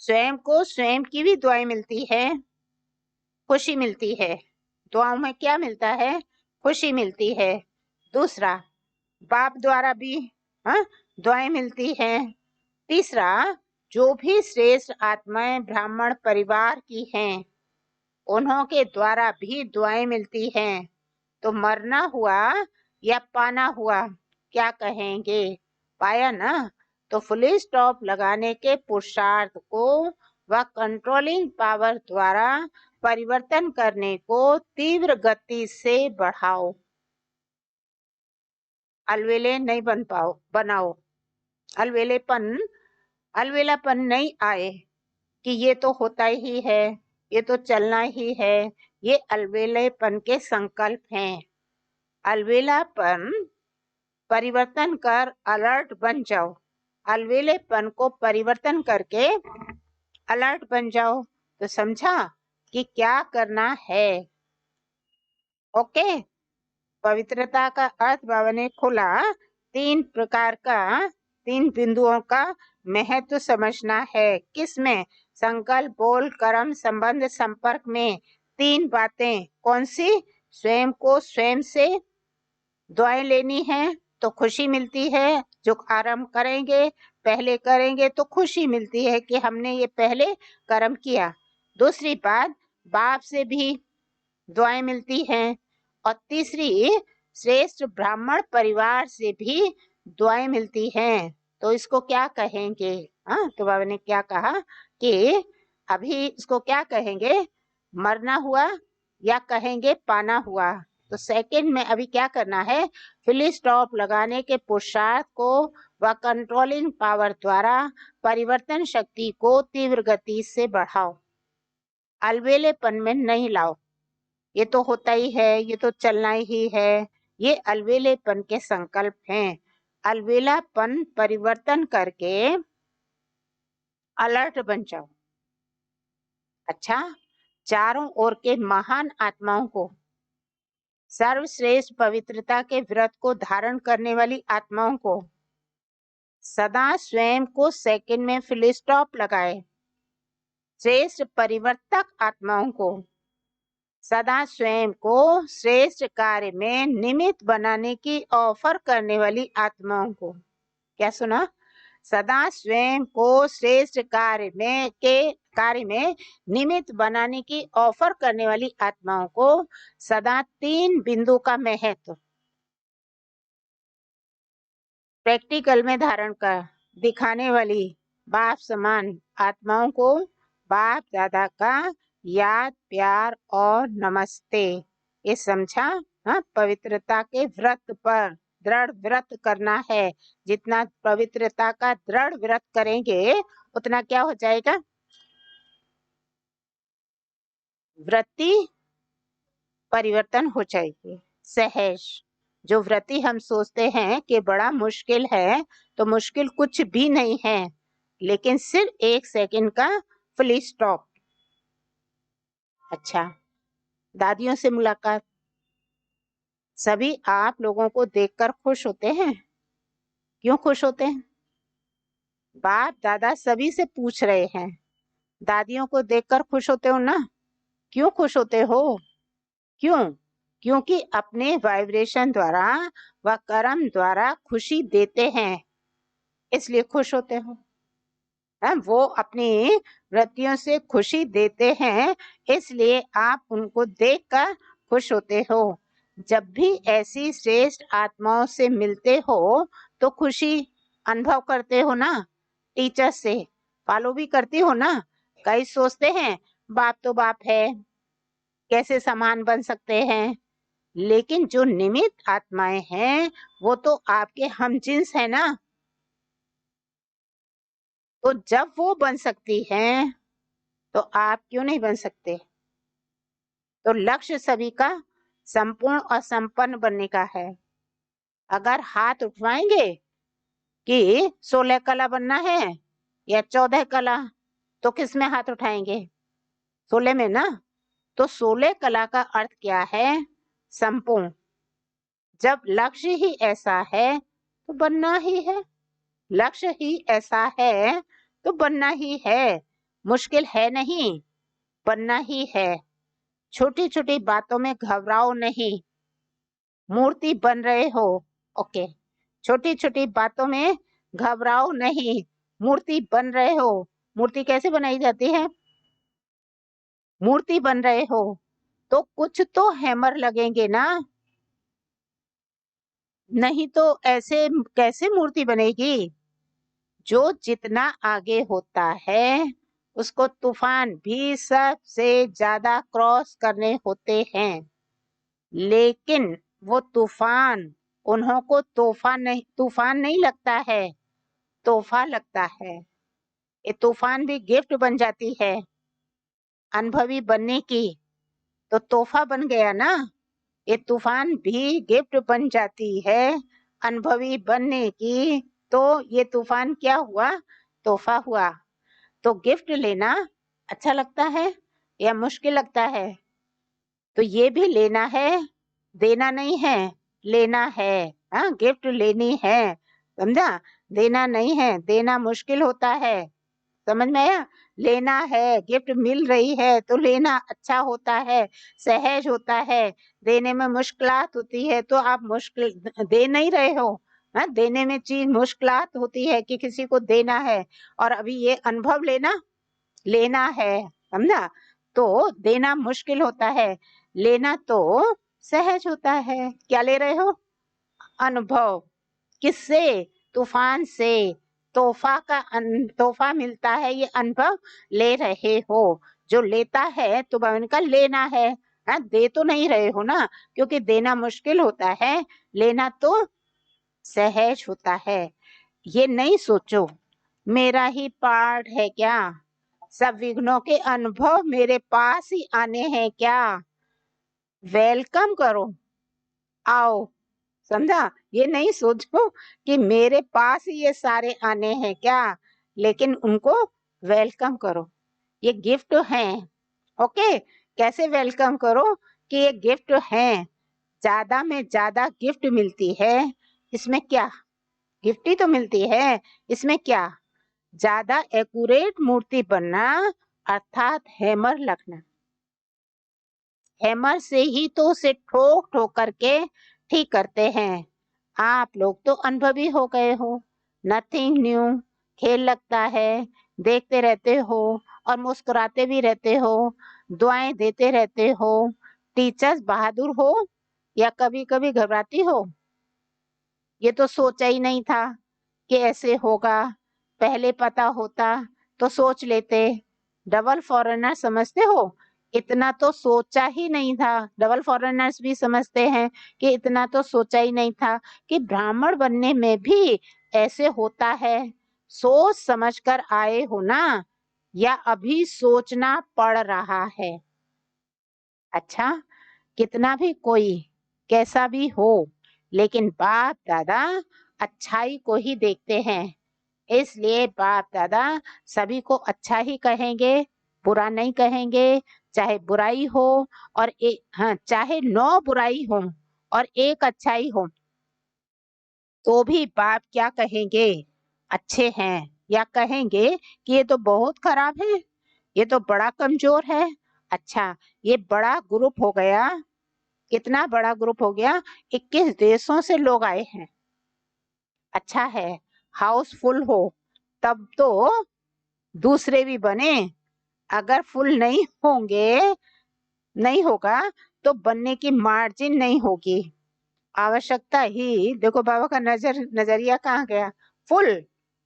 स्वयं को स्वयं की भी दुआएं मिलती है, खुशी मिलती है। दुआओं में क्या मिलता है? खुशी मिलती है। दूसरा, बाप द्वारा भी दुआएं मिलती हैं। तीसरा, जो भी श्रेष्ठ आत्माएं ब्राह्मण परिवार की हैं, उन्हों के द्वारा भी दुआएं मिलती हैं। तो मरना हुआ या पाना हुआ, क्या कहेंगे? पाया ना। तो फुल स्टॉप लगाने के पुरुषार्थ को व कंट्रोलिंग पावर द्वारा परिवर्तन करने को तीव्र गति से बढ़ाओ। अलवेले नहीं बनाओ। अलवेलापन नहीं आए कि ये तो होता ही है, ये तो चलना ही है। ये अलवेलेपन के संकल्प हैं। अलवेलापन परिवर्तन कर अलर्ट बन जाओ। अलवेलेपन को परिवर्तन करके अलर्ट बन जाओ। तो समझा कि क्या करना है। ओके, पवित्रता का अर्थ बाबा ने खोला। 3 बिंदुओं का महत्व समझना है। किसमें? संकल्प, बोल, कर्म, संबंध, संपर्क में 3 बातें। कौन सी? स्वयं को स्वयं से दुआएं लेनी है तो खुशी मिलती है। जो आरंभ करेंगे, पहले करेंगे तो खुशी मिलती है कि हमने ये पहले कर्म किया। दूसरी बात, बाप से भी दुआएं मिलती हैं। और तीसरी, श्रेष्ठ ब्राह्मण परिवार से भी दुआएं मिलती हैं। तो इसको क्या कहेंगे? तो बाबा ने क्या कहा कि अभी इसको क्या कहेंगे? मरना हुआ या कहेंगे पाना हुआ। तो सेकंड में अभी क्या करना है? फुल स्टॉप लगाने के पुरुषार्थ को व कंट्रोलिंग पावर द्वारा परिवर्तन शक्ति को तीव्र गति से बढ़ाओ। अलवेलेपन में नहीं लाओ, ये तो होता ही है, ये तो चलना ही है। ये अलवेलेपन के संकल्प हैं। अलवेलापन परिवर्तन करके अलर्ट बन जाओ। अच्छा, चारों ओर के महान आत्माओं को, सर्वश्रेष्ठ पवित्रता के व्रत को धारण करने वाली आत्माओं को सदा स्वयं को सेकंड में फुल स्टॉप लगाए। श्रेष्ठ परिवर्तक आत्माओं को सदा स्वयं को श्रेष्ठ कार्य में निमित्त बनाने की ऑफर करने वाली आत्माओं को, क्या सुना? सदा स्वयं को श्रेष्ठ कार्य में निमित्त बनाने की ऑफर करने वाली आत्माओं को सदा 3 बिंदु का महत्व प्रैक्टिकल में धारण कर दिखाने वाली बाप समान आत्माओं को बाप दादा का याद, प्यार और नमस्ते। ये समझा? पवित्रता के व्रत पर दृढ़ व्रत करना है। जितना पवित्रता का दृढ़ व्रत करेंगे उतना क्या हो जाएगा, वृत्ति परिवर्तन हो जाएगी। सहज, जो व्रति हम सोचते हैं कि बड़ा मुश्किल है, तो मुश्किल कुछ भी नहीं है, लेकिन सिर्फ 1 सेकंड का फुल स्टॉप। अच्छा, दादियों से मुलाकात, सभी आप लोगों को देखकर खुश होते हैं। क्यों खुश होते हैं? बाप दादा सभी से पूछ रहे हैं, दादियों को देखकर खुश होते हो ना? क्यों खुश होते हो? क्यों? क्योंकि अपने वाइब्रेशन द्वारा व कर्म द्वारा खुशी देते हैं, इसलिए खुश होते हो। वो अपनी वृत्तियों से खुशी देते हैं, इसलिए आप उनको देखकर खुश होते हो। जब भी ऐसी श्रेष्ठ आत्माओं से मिलते हो तो खुशी अनुभव करते हो ना। टीचर से फॉलो भी करती हो ना। कई सोचते हैं बाप तो बाप है, कैसे समान बन सकते हैं, लेकिन जो निमित्त आत्माएं हैं वो तो आपके हमजिन्स है ना। तो जब वो बन सकती हैं तो आप क्यों नहीं बन सकते? तो लक्ष्य सभी का संपूर्ण और संपन्न बनने का है। अगर हाथ उठवाएंगे कि 16 कला बनना है या 14 कला, तो किस में हाथ उठाएंगे? 16 में ना। तो 16 कला का अर्थ क्या है? संपूर्ण। जब लक्ष्य ही ऐसा है तो बनना ही है। लक्ष्य ही ऐसा है तो बनना ही है। मुश्किल है नहीं, बनना ही है। छोटी छोटी बातों में घबराओ नहीं। मूर्ति बन रहे हो, ओके। छोटी छोटी बातों में घबराओ नहीं, मूर्ति बन रहे हो। मूर्ति कैसे बनाई जाती है? मूर्ति बन रहे हो तो कुछ तो हैमर लगेंगे ना, नहीं तो ऐसे कैसे मूर्ति बनेगी? जो जितना आगे होता है उसको तूफान भी सबसे ज्यादा क्रॉस करने होते हैं, लेकिन वो तूफान उन्हों को तूफान नहीं लगता है, तोहफा लगता है। ये तूफान भी गिफ्ट बन जाती है अनुभवी बनने की, तो तोहफा बन गया ना। ये तूफान भी गिफ्ट बन जाती है अनुभवी बनने की, तो ये तूफान क्या हुआ? तोहफा हुआ। तो गिफ्ट लेना अच्छा लगता है या मुश्किल लगता है? तो ये भी लेना है, देना नहीं है, लेना है। हाँ, गिफ्ट लेनी है, समझा? देना नहीं है, देना मुश्किल होता है। समझ में आया? लेना है, गिफ्ट मिल रही है तो लेना अच्छा होता है, सहज होता है। देने में मुश्किलात होती है तो आप मुश्किल दे नहीं रहे हो। हाँ, देने में चीज मुश्किलात होती है कि किसी को देना है, और अभी ये अनुभव लेना है, समझा? तो देना मुश्किल होता है, लेना तो सहज होता है। क्या ले रहे हो? अनुभव। किससे? तूफान से। तोहफा मिलता है, ये अनुभव ले रहे हो। जो लेता है तो उनका लेना है। हाँ, दे तो नहीं रहे हो ना, क्योंकि देना मुश्किल होता है, लेना तो सहज होता है। ये नहीं सोचो मेरा ही पार्ट है क्या, सब विघ्नों के अनुभव मेरे पास ही आने हैं क्या। वेलकम करो, आओ, समझा? ये नहीं सोचो कि मेरे पास ही ये सारे आने हैं क्या, लेकिन उनको वेलकम करो, ये गिफ्ट हैं। ओके, कैसे वेलकम करो कि ये गिफ्ट हैं। ज्यादा में ज्यादा गिफ्ट मिलती है, इसमें क्या? गिफ्ट ही तो मिलती है, इसमें क्या? ज्यादा एक्यूरेट मूर्ति बनना, अर्थात हैमर लगना। हैमर से ही तो उसे ठोक ठोक करके ठीक करते हैं। आप लोग तो अनुभवी हो गए हो, नथिंग न्यू, खेल लगता है, देखते रहते हो और मुस्कुराते भी रहते हो, दुआएं देते रहते हो। टीचर्स बहादुर हो या कभी कभी घबराती हो? ये तो सोचा ही नहीं था कि ऐसे होगा, पहले पता होता तो सोच लेते। डबल फॉरेनर समझते हो? इतना तो सोचा ही नहीं था। डबल फॉरेनर्स भी समझते हैं कि इतना तो सोचा ही नहीं था कि ब्राह्मण बनने में भी ऐसे होता है। सोच समझकर आए हो ना, या अभी सोचना पड़ रहा है? अच्छा, कितना भी कोई कैसा भी हो, लेकिन बाप दादा अच्छाई को ही देखते हैं। इसलिए बाप दादा सभी को अच्छा ही कहेंगे, बुरा नहीं कहेंगे। चाहे बुराई हो और चाहे 9 बुराई हो और 1 अच्छाई हो, तो भी बाप क्या कहेंगे? अच्छे हैं। या कहेंगे कि ये तो बहुत खराब है, ये तो बड़ा कमजोर है। अच्छा, ये बड़ा ग्रुप हो गया। कितना बड़ा ग्रुप हो गया? 21 देशों से लोग आए हैं। अच्छा है, हाउसफुल हो तब तो दूसरे भी बने। अगर फुल नहीं होंगे, नहीं होगा, तो बनने की मार्जिन नहीं होगी। आवश्यकता ही, देखो बाबा का नजरिया कहाँ गया? फुल,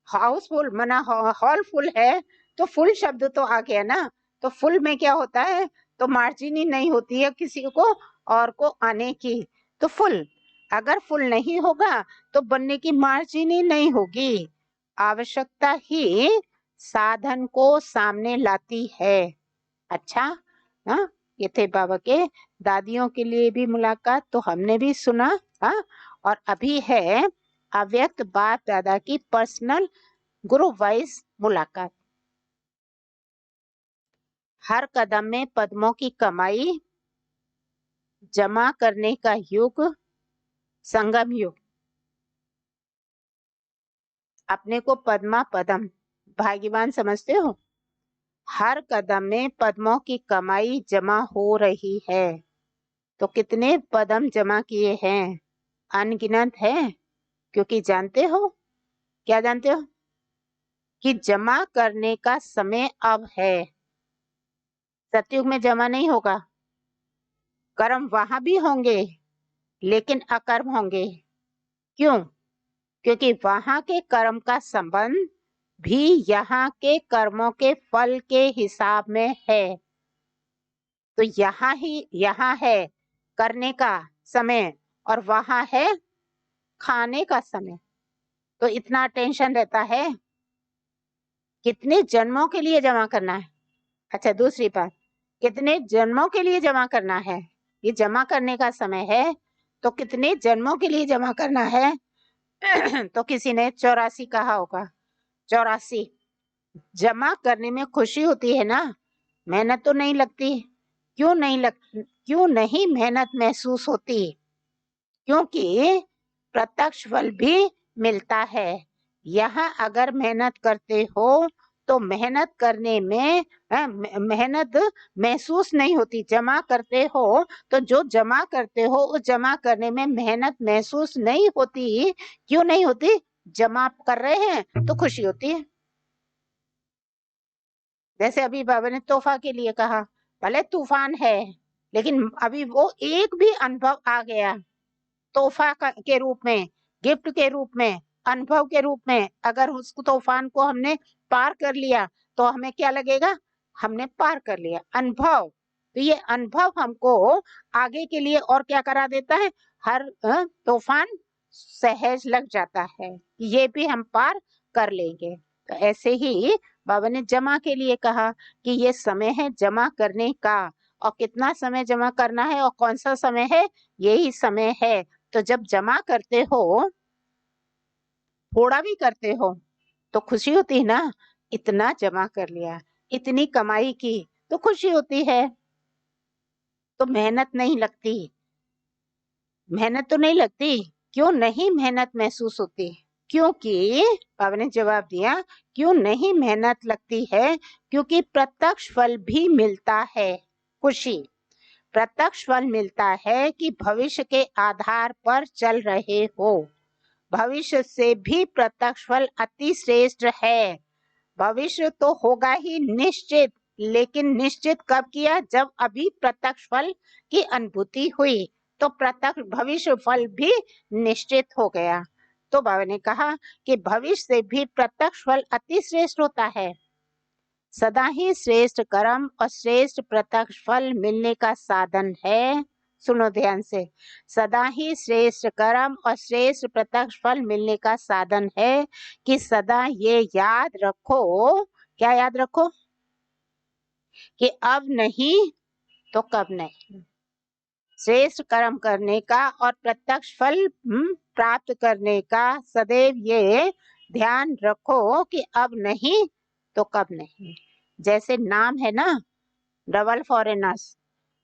हाउसफुल मना हॉल फुल है, तो फुल शब्द तो आ गया ना। तो फुल में क्या होता है? तो मार्जिन ही नहीं होती है किसी को और को आने की। तो फुल, अगर फुल नहीं होगा तो बनने की मार्जिन ही नहीं होगी। आवश्यकता ही साधन को सामने लाती है। अच्छा, हाँ, ये थे बाबा के दादियों के लिए भी मुलाकात, तो हमने भी सुना। हाँ, और अभी है अव्यक्त बाप दादा की पर्सनल ग्रुप वाइज मुलाकात। हर कदम में पद्मों की कमाई, जमा करने का युग, संगम युग। अपने को पद्मा पदम भाग्यवान समझते हो? हर कदम में पद्मों की कमाई जमा हो रही है। तो कितने पदम जमा किए हैं? अनगिनत है। क्योंकि जानते हो, क्या जानते हो? कि जमा करने का समय अब है। सतयुग में जमा नहीं होगा। कर्म वहां भी होंगे, लेकिन अकर्म होंगे। क्यों? क्योंकि वहां के कर्म का संबंध भी यहाँ के कर्मों के फल के हिसाब में है। तो यहाँ है करने का समय, और वहां है खाने का समय। तो इतना टेंशन रहता है। कितने जन्मों के लिए जमा करना है? अच्छा, दूसरी बात, कितने जन्मों के लिए जमा करना है? ये जमा करने का समय है, तो कितने जन्मों के लिए जमा करना है? तो किसी ने 84 कहा होगा। 84 जमा करने में खुशी होती है ना, मेहनत तो नहीं लगती। क्यों नहीं मेहनत महसूस होती? क्योंकि प्रत्यक्ष फल भी मिलता है। यहाँ अगर मेहनत करते हो तो मेहनत करने में मेहनत महसूस नहीं होती। जमा करते हो तो जो जमा करते हो उस जमा करने में मेहनत महसूस नहीं होती। क्यों नहीं होती? जमा कर रहे हैं तो खुशी होती है। जैसे अभी बाबा ने तोहफा के लिए कहा, भले तूफान है, लेकिन अभी वो एक भी अनुभव आ गया तोहफा के रूप में, गिफ्ट के रूप में, अनुभव के रूप में। अगर उस तूफान को हमने पार कर लिया तो हमें क्या लगेगा? हमने पार कर लिया अनुभव। तो ये अनुभव हमको आगे के लिए और क्या करा देता है? हर तूफान सहज लग जाता है, ये भी हम पार कर लेंगे। तो ऐसे ही बाबा ने जमा के लिए कहा कि ये समय है जमा करने का, और कितना समय जमा करना है और कौन सा समय है? यही समय है। तो जब जमा करते हो, थोड़ा भी करते हो, तो खुशी होती है ना। इतना जमा कर लिया, इतनी कमाई की, तो खुशी होती है। तो मेहनत नहीं लगती। मेहनत तो नहीं लगती। क्यों नहीं मेहनत महसूस होती? क्योंकि बाबा ने जवाब दिया, क्यों नहीं मेहनत लगती है? क्योंकि प्रत्यक्ष फल भी मिलता है। खुशी, प्रत्यक्ष फल मिलता है कि भविष्य के आधार पर चल रहे हो। भविष्य से भी प्रत्यक्ष फल अति श्रेष्ठ है। भविष्य तो होगा ही निश्चित, लेकिन निश्चित कब किया? जब अभी प्रत्यक्ष फल की अनुभूति हुई, तो प्रत्यक्ष भविष्य फल भी निश्चित हो गया। तो बाबा ने कहा कि भविष्य से भी प्रत्यक्ष फल अति श्रेष्ठ होता है। सदा ही श्रेष्ठ कर्म और श्रेष्ठ प्रत्यक्ष फल मिलने का साधन है। सुनो ध्यान से, सदा ही श्रेष्ठ कर्म और श्रेष्ठ प्रत्यक्ष फल मिलने का साधन है कि सदा ये याद रखो। क्या याद रखो? कि अब नहीं तो कब नहीं। श्रेष्ठ कर्म करने का और प्रत्यक्ष फल प्राप्त करने का सदैव ये ध्यान रखो कि अब नहीं तो कब नहीं। जैसे नाम है ना, डबल फॉरेनर्स,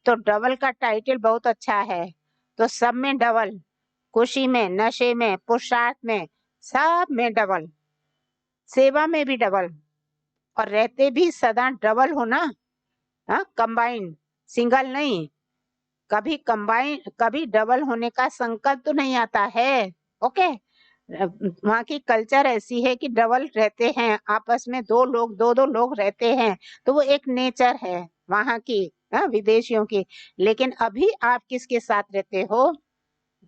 तो डबल का टाइटल बहुत अच्छा है, तो सब में डबल, खुशी में, नशे में, पुरुषार्थ में, सब में डबल, सेवा में भी डबल, और रहते भी सदा डबल हो ना। हाँ, कंबाइन, सिंगल नहीं। कभी कंबाइन, कभी डबल होने का संकल्प तो नहीं आता है। ओके, वहाँ की कल्चर ऐसी है कि डबल रहते हैं, आपस में दो दो लोग रहते हैं, तो वो एक नेचर है वहाँ की, विदेशियों की। लेकिन अभी आप किसके साथ रहते हो?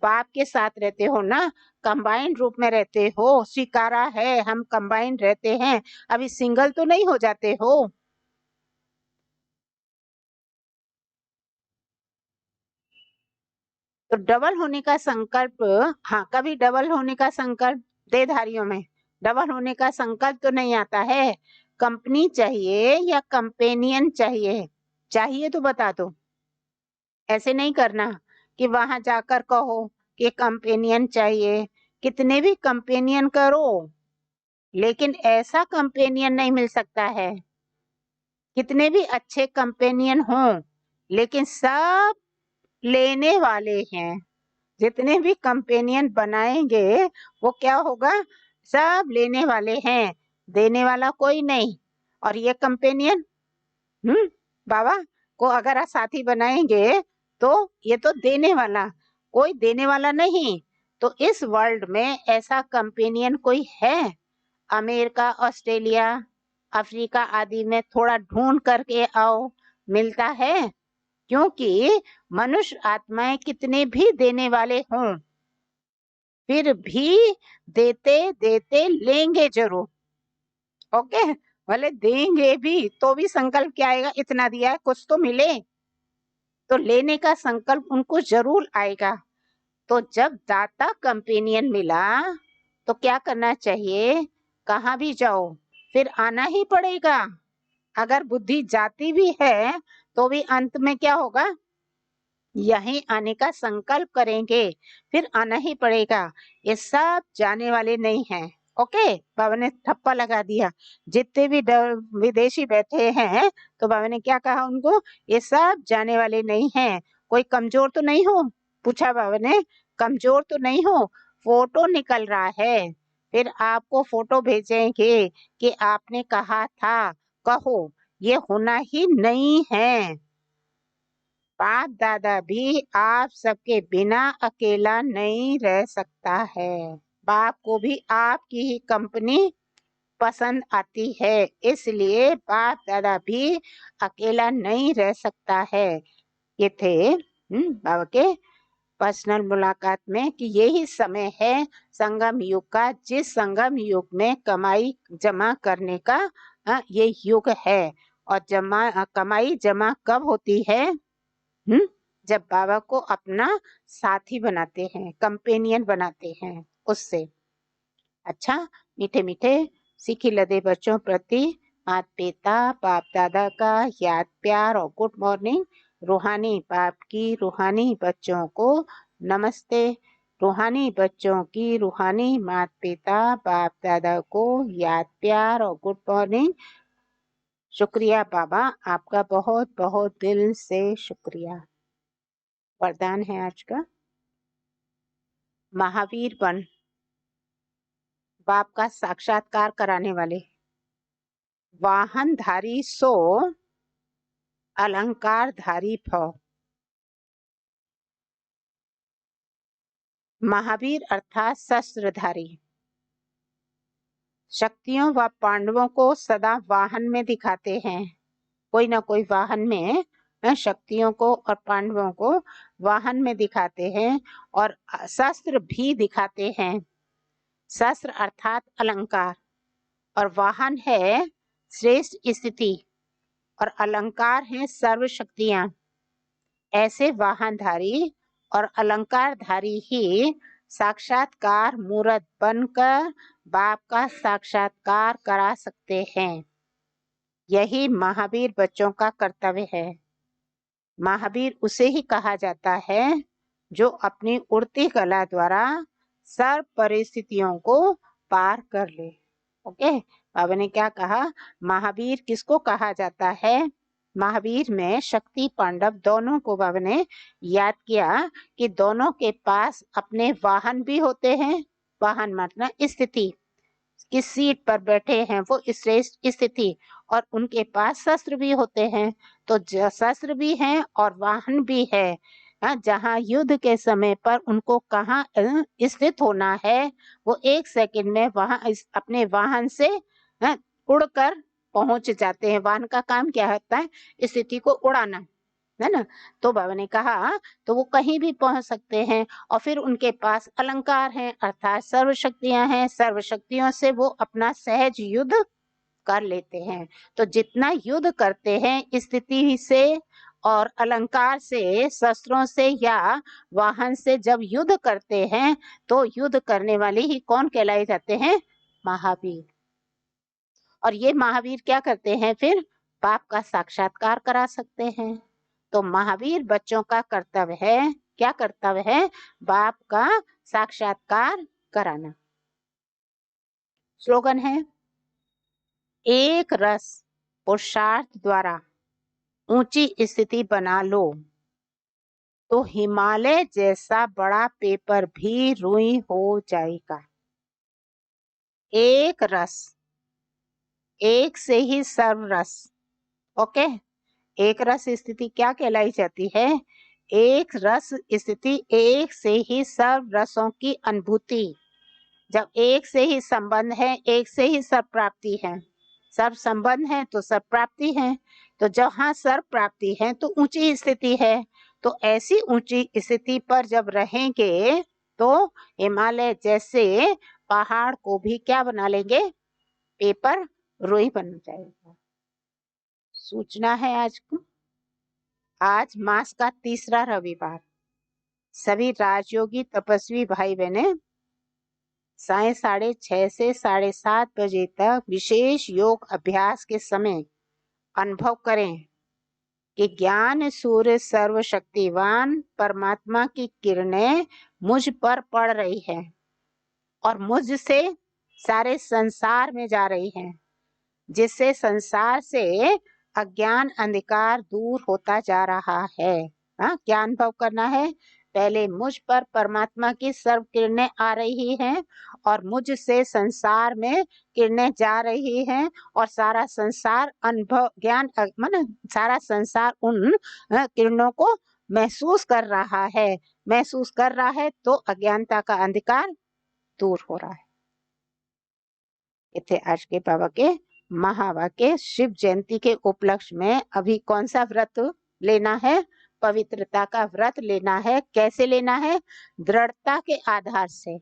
बाप के साथ रहते हो ना, कंबाइंड रूप में रहते हो। स्वीकारा है, हम कंबाइंड रहते हैं, अभी सिंगल तो नहीं हो जाते हो। तो डबल होने का संकल्प, हाँ, कभी डबल होने का संकल्प देहधारियों में डबल होने का संकल्प तो नहीं आता है। कंपनी चाहिए या कंपेनियन चाहिए? चाहिए तो बता दो। ऐसे नहीं करना कि वहां जाकर कहो कि कंपेनियन चाहिए। कितने भी कंपेनियन करो, लेकिन ऐसा कंपेनियन नहीं मिल सकता है। कितने भी अच्छे कंपेनियन हों, लेकिन सब लेने वाले हैं। जितने भी कंपेनियन बनाएंगे वो क्या होगा? सब लेने वाले हैं, देने वाला कोई नहीं। और ये कंपेनियन बाबा को अगर साथी बनाएंगे तो ये तो देने वाला, कोई देने वाला नहीं। तो इस वर्ल्ड में ऐसा कंपेनियन कोई है? अमेरिका, ऑस्ट्रेलिया, अफ्रीका आदि में थोड़ा ढूंढ करके आओ, मिलता है? क्योंकि मनुष्य आत्माएं कितने भी देने वाले हों, फिर भी देते देते लेंगे जरूर। ओके, भले देंगे भी तो भी संकल्प क्या आएगा? इतना दिया है, कुछ तो मिले। तो लेने का संकल्प उनको जरूर आएगा। तो जब दाता कंपेनियन मिला तो क्या करना चाहिए? कहाँ भी जाओ फिर आना ही पड़ेगा। अगर बुद्धि जाती भी है तो भी अंत में क्या होगा? यहीं आने का संकल्प करेंगे, फिर आना ही पड़ेगा। ये सब जाने वाले नहीं हैं। ओके, बाबा ने ठप्पा लगा दिया। जितने भी विदेशी बैठे हैं तो बाबा ने क्या कहा उनको? ये सब जाने वाले नहीं हैं। कोई कमजोर तो नहीं हो? पूछा बाबा ने, कमजोर तो नहीं हो? फोटो निकल रहा है, फिर आपको फोटो भेजेंगे कि आपने कहा था, कहो। ये होना ही नहीं है। बाप दादा भी आप सबके बिना अकेला नहीं रह सकता है। बाप को भी आपकी ही कंपनी पसंद आती है, इसलिए बाप दादा भी अकेला नहीं रह सकता है। ये थे बाबा के पर्सनल मुलाकात में कि यही समय है संगम युग का, जिस संगम युग में कमाई जमा करने का ये युग है। और कमाई जमा कब होती है? जब बाबा को अपना साथी बनाते हैं, कंपेनियन बनाते हैं उससे। अच्छा, मीठे मीठे सीखी लदे बच्चों प्रति माता पिता बाप दादा का याद, प्यार और गुड मॉर्निंग। रूहानी बाप की रूहानी बच्चों को नमस्ते। रूहानी बच्चों की रूहानी माता पिता बाप दादा को याद, प्यार और गुड मॉर्निंग। शुक्रिया बाबा, आपका बहुत बहुत दिल से शुक्रिया। वरदान है आज का, महावीर बन, बाप का साक्षात्कार कराने वाले। वाहनधारी सो, अलंकारधारी भव। महावीर अर्थात शस्त्रधारी, शक्तियों व पांडवों को सदा वाहन में दिखाते हैं। कोई ना कोई वाहन में शक्तियों को और पांडवों को वाहन में दिखाते हैं, और शस्त्र भी दिखाते हैं। शस्त्र अर्थात अलंकार, और वाहन है श्रेष्ठ स्थिति और अलंकार हैं सर्व शक्तियां। ऐसे वाहनधारी और अलंकारधारी ही साक्षात्कार मूर्त बनकर बाप का साक्षात्कार करा सकते हैं। यही महावीर बच्चों का कर्तव्य है। महावीर उसे ही कहा जाता है जो अपनी उड़ती कला द्वारा सर्व परिस्थितियों को पार कर ले। ओके, बाबा ने क्या कहा? महावीर किसको कहा जाता है? महावीर में शक्ति पांडव दोनों को बाबा ने याद किया कि दोनों के पास अपने वाहन भी होते हैं। वाहन मतलब स्थिति, किस सीट पर बैठे हैं वो श्रेष्ठ स्थिति, और उनके पास शस्त्र भी होते हैं। तो शस्त्र भी हैं और वाहन भी है। जहाँ युद्ध के समय पर उनको कहाँ स्थित होना है, वो 1 सेकंड में वहां अपने वाहन से उड़कर पहुंच जाते हैं। वाहन का काम क्या होता है? स्थिति को उड़ाना, है ना। तो बाबा ने कहा तो वो कहीं भी पहुंच सकते हैं। और फिर उनके पास अलंकार हैं, अर्थात सर्व शक्तियां हैं। सर्व शक्तियों से वो अपना सहज युद्ध कर लेते हैं। तो जितना युद्ध करते हैं स्थिति से और अलंकार से, शस्त्रों से या वाहन से जब युद्ध करते हैं, तो युद्ध करने वाले ही कौन कहलाए जाते हैं? महावीर। और ये महावीर क्या करते हैं? फिर बाप का साक्षात्कार करा सकते हैं। तो महावीर बच्चों का कर्तव्य है, क्या कर्तव्य है? बाप का साक्षात्कार कराना। स्लोगन है, एक रस पुरुषार्थ द्वारा ऊंची स्थिति बना लो तो हिमालय जैसा बड़ा पेपर भी रुई हो जाएगा। एक रस, एक से ही सर्व रस। ओके, एक रस स्थिति क्या कहलाई जाती है? एक रस स्थिति, एक से ही सर्व रसों की अनुभूति। जब एक से ही संबंध है, एक से ही सर्व प्राप्ति है। सर्व संबंध है तो सर्व प्राप्ति है। तो जहाँ सर्व प्राप्ति है तो ऊंची स्थिति है। तो ऐसी ऊंची स्थिति पर जब रहेंगे तो हिमालय जैसे पहाड़ को भी क्या बना लेंगे? पेपर रुई बन जाएगा। सूचना है आज को, आज मास का 3रा रविवार। सभी राजयोगी तपस्वी भाई बहने 6:30 से 7:30 बजे तक विशेष योग अभ्यास के समय अनुभव करें कि ज्ञान सूर्य सर्वशक्तिवान परमात्मा की किरणें मुझ पर पड़ रही है और मुझसे सारे संसार में जा रही है, जिससे संसार से अज्ञान अंधकार दूर होता जा रहा है। क्या अनुभव करना है? पहले मुझ पर परमात्मा की सर्व किरणें आ रही हैं और मुझसे संसार में किरणें जा रही हैं और सारा संसार अनुभव ज्ञान सारा संसार उन किरणों को महसूस कर रहा है। महसूस कर रहा है तो अज्ञानता का अंधकार दूर हो रहा है। इथे आज के बाबा के महावाक्य। शिव जयंती के उपलक्ष्य में अभी कौन सा व्रत लेना है? पवित्रता का व्रत लेना है। कैसे लेना है? दृढ़ता के आधार से।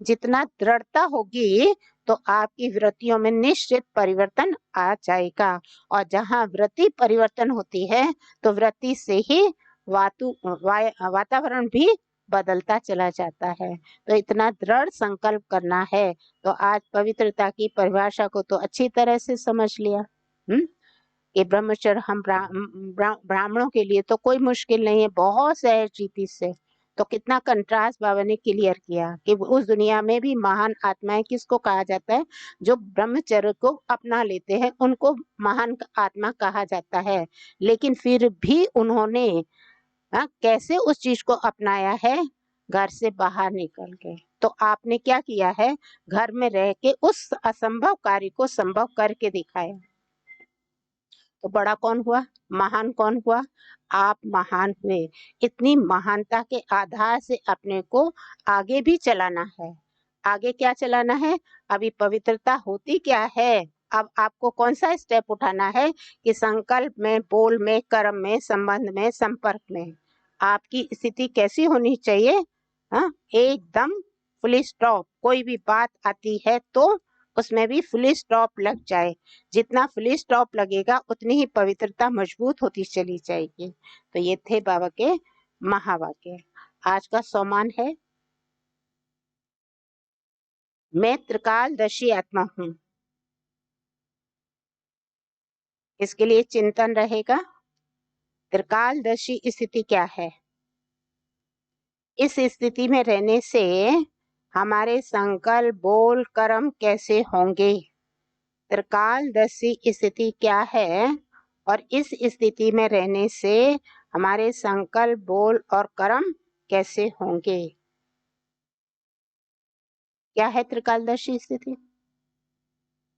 जितना दृढ़ता होगी तो आपकी वृत्तियों में निश्चित परिवर्तन आ जाएगा। और जहाँ वृत्ति परिवर्तन होती है तो वृत्ति से ही वातावरण भी बदलता चला जाता है। तो इतना दृढ़ संकल्प करना है। तो आज पवित्रता की परिभाषा को तो अच्छी तरह से समझ लिया। ये ब्रह्मचर्य हम ब्राह्मणों के लिए तो कोई मुश्किल नहीं है, बहुत सहज रीति से। तो कितना कंट्रास्ट बाबा ने क्लियर किया कि उस दुनिया में भी महान आत्माएं किसको कहा जाता है? जो ब्रह्मचर्य को अपना लेते हैं उनको महान आत्मा कहा जाता है। लेकिन फिर भी उन्होंने कैसे उस चीज को अपनाया है? घर से बाहर निकल के। तो आपने क्या किया है? घर में रह के उस असंभव कार्य को संभव करके दिखाया। तो बड़ा कौन हुआ? महान कौन हुआ? आप महान हुए। इतनी महानता के आधार से अपने को आगे भी चलाना है। आगे क्या चलाना है? अभी पवित्रता होती क्या है? अब आपको कौन सा स्टेप उठाना है कि संकल्प में, बोल में, कर्म में, संबंध में, संपर्क में आपकी स्थिति कैसी होनी चाहिए? एकदम फुल स्टॉप। कोई भी बात आती है तो उसमें भी फुल स्टॉप लग जाए। जितना फुल स्टॉप लगेगा उतनी ही पवित्रता मजबूत होती चली जाएगी। तो ये थे बाबा के महावाक्य। आज का सोमान है, मैं त्रिकालदर्शी आत्मा हूँ। इसके लिए चिंतन रहेगा, त्रिकालदर्शी स्थिति क्या है। इस स्थिति में रहने से हमारे संकल्प, बोल, कर्म कैसे होंगे। त्रिकालदर्शी स्थिति क्या है और इस स्थिति में रहने से हमारे संकल्प, बोल और कर्म कैसे होंगे। क्या है त्रिकालदर्शी स्थिति?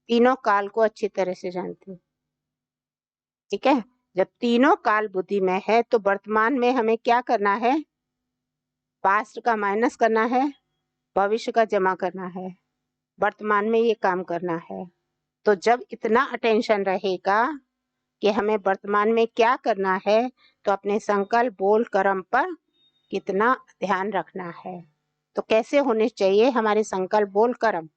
तीनों काल को अच्छी तरह से जानते हैं, ठीक है। जब तीनों काल बुद्धि में है तो वर्तमान में हमें क्या करना है, पास्ट का माइनस करना है, भविष्य का जमा करना है, वर्तमान में ये काम करना है। तो जब इतना अटेंशन रहेगा कि हमें वर्तमान में क्या करना है, तो अपने संकल्प, बोल, कर्म पर कितना ध्यान रखना है। तो कैसे होने चाहिए हमारे संकल्प, बोल, कर्म।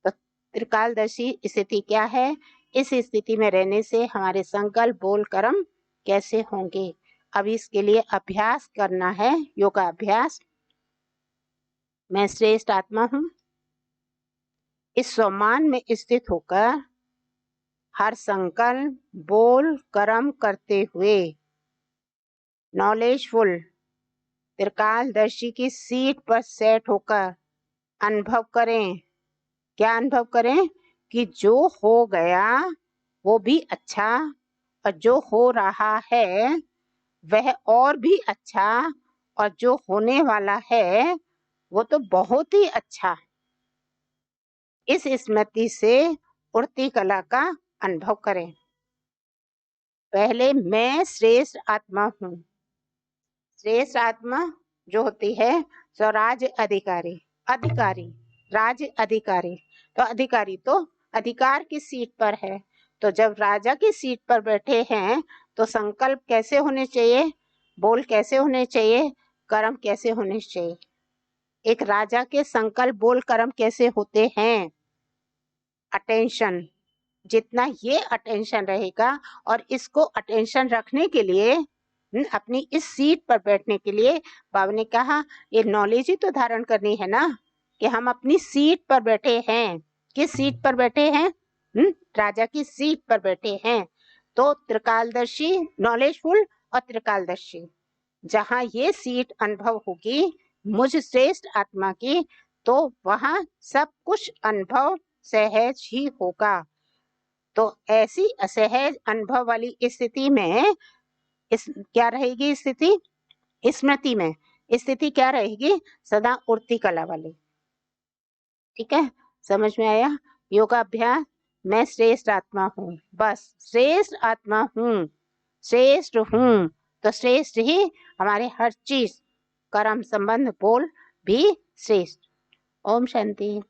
तो त्रिकालदर्शी स्थिति क्या है, इस स्थिति में रहने से हमारे संकल्प, बोल, कर्म कैसे होंगे। अब इसके लिए अभ्यास करना है, योगाभ्यास। मैं श्रेष्ठ आत्मा हूँ, इस स्वमान में स्थित होकर हर संकल्प, बोल, कर्म करते हुए नॉलेजफुल त्रिकालदर्शी की सीट पर सेट होकर अनुभव करें। क्या अनुभव करें? कि जो हो गया वो भी अच्छा और जो हो रहा है वह और भी अच्छा और जो होने वाला है वो तो बहुत ही अच्छा। इस स्मृति से उड़ती कला का अनुभव करें। पहले मैं श्रेष्ठ आत्मा हूँ। श्रेष्ठ आत्मा जो होती है स्वराज अधिकारी, अधिकारी, राज्य अधिकारी। तो अधिकारी तो अधिकार की सीट पर है। तो जब राजा की सीट पर बैठे हैं तो संकल्प कैसे होने चाहिए, बोल कैसे होने चाहिए, कर्म कैसे होने चाहिए। एक राजा के संकल्प, बोल, कर्म कैसे होते हैं? अटेंशन। जितना ये अटेंशन रहेगा और इसको अटेंशन रखने के लिए अपनी इस सीट पर बैठने के लिए बाबा ने कहा ये नॉलेज ही तो धारण करनी है ना, कि हम अपनी सीट पर बैठे हैं। किस सीट पर बैठे हैं? राजा की सीट पर बैठे हैं। तो त्रिकालदर्शी, नॉलेजफुल और त्रिकालदर्शी, जहाँ ये सीट अनुभव होगी मुझ श्रेष्ठ आत्मा की, तो वहाँ सब कुछ अनुभव सहज ही होगा। तो ऐसी असहज अनुभव वाली स्थिति में क्या रहेगी स्थिति? स्मृति में स्थिति क्या रहेगी? सदा उड़ती कला वाली। ठीक है, समझ में आया? योगाभ्यास, मैं श्रेष्ठ आत्मा हूँ, बस श्रेष्ठ आत्मा हूँ, श्रेष्ठ हूँ। तो श्रेष्ठ ही हमारे हर चीज, कर्म, संबंध, बोल भी श्रेष्ठ। ओम शांति।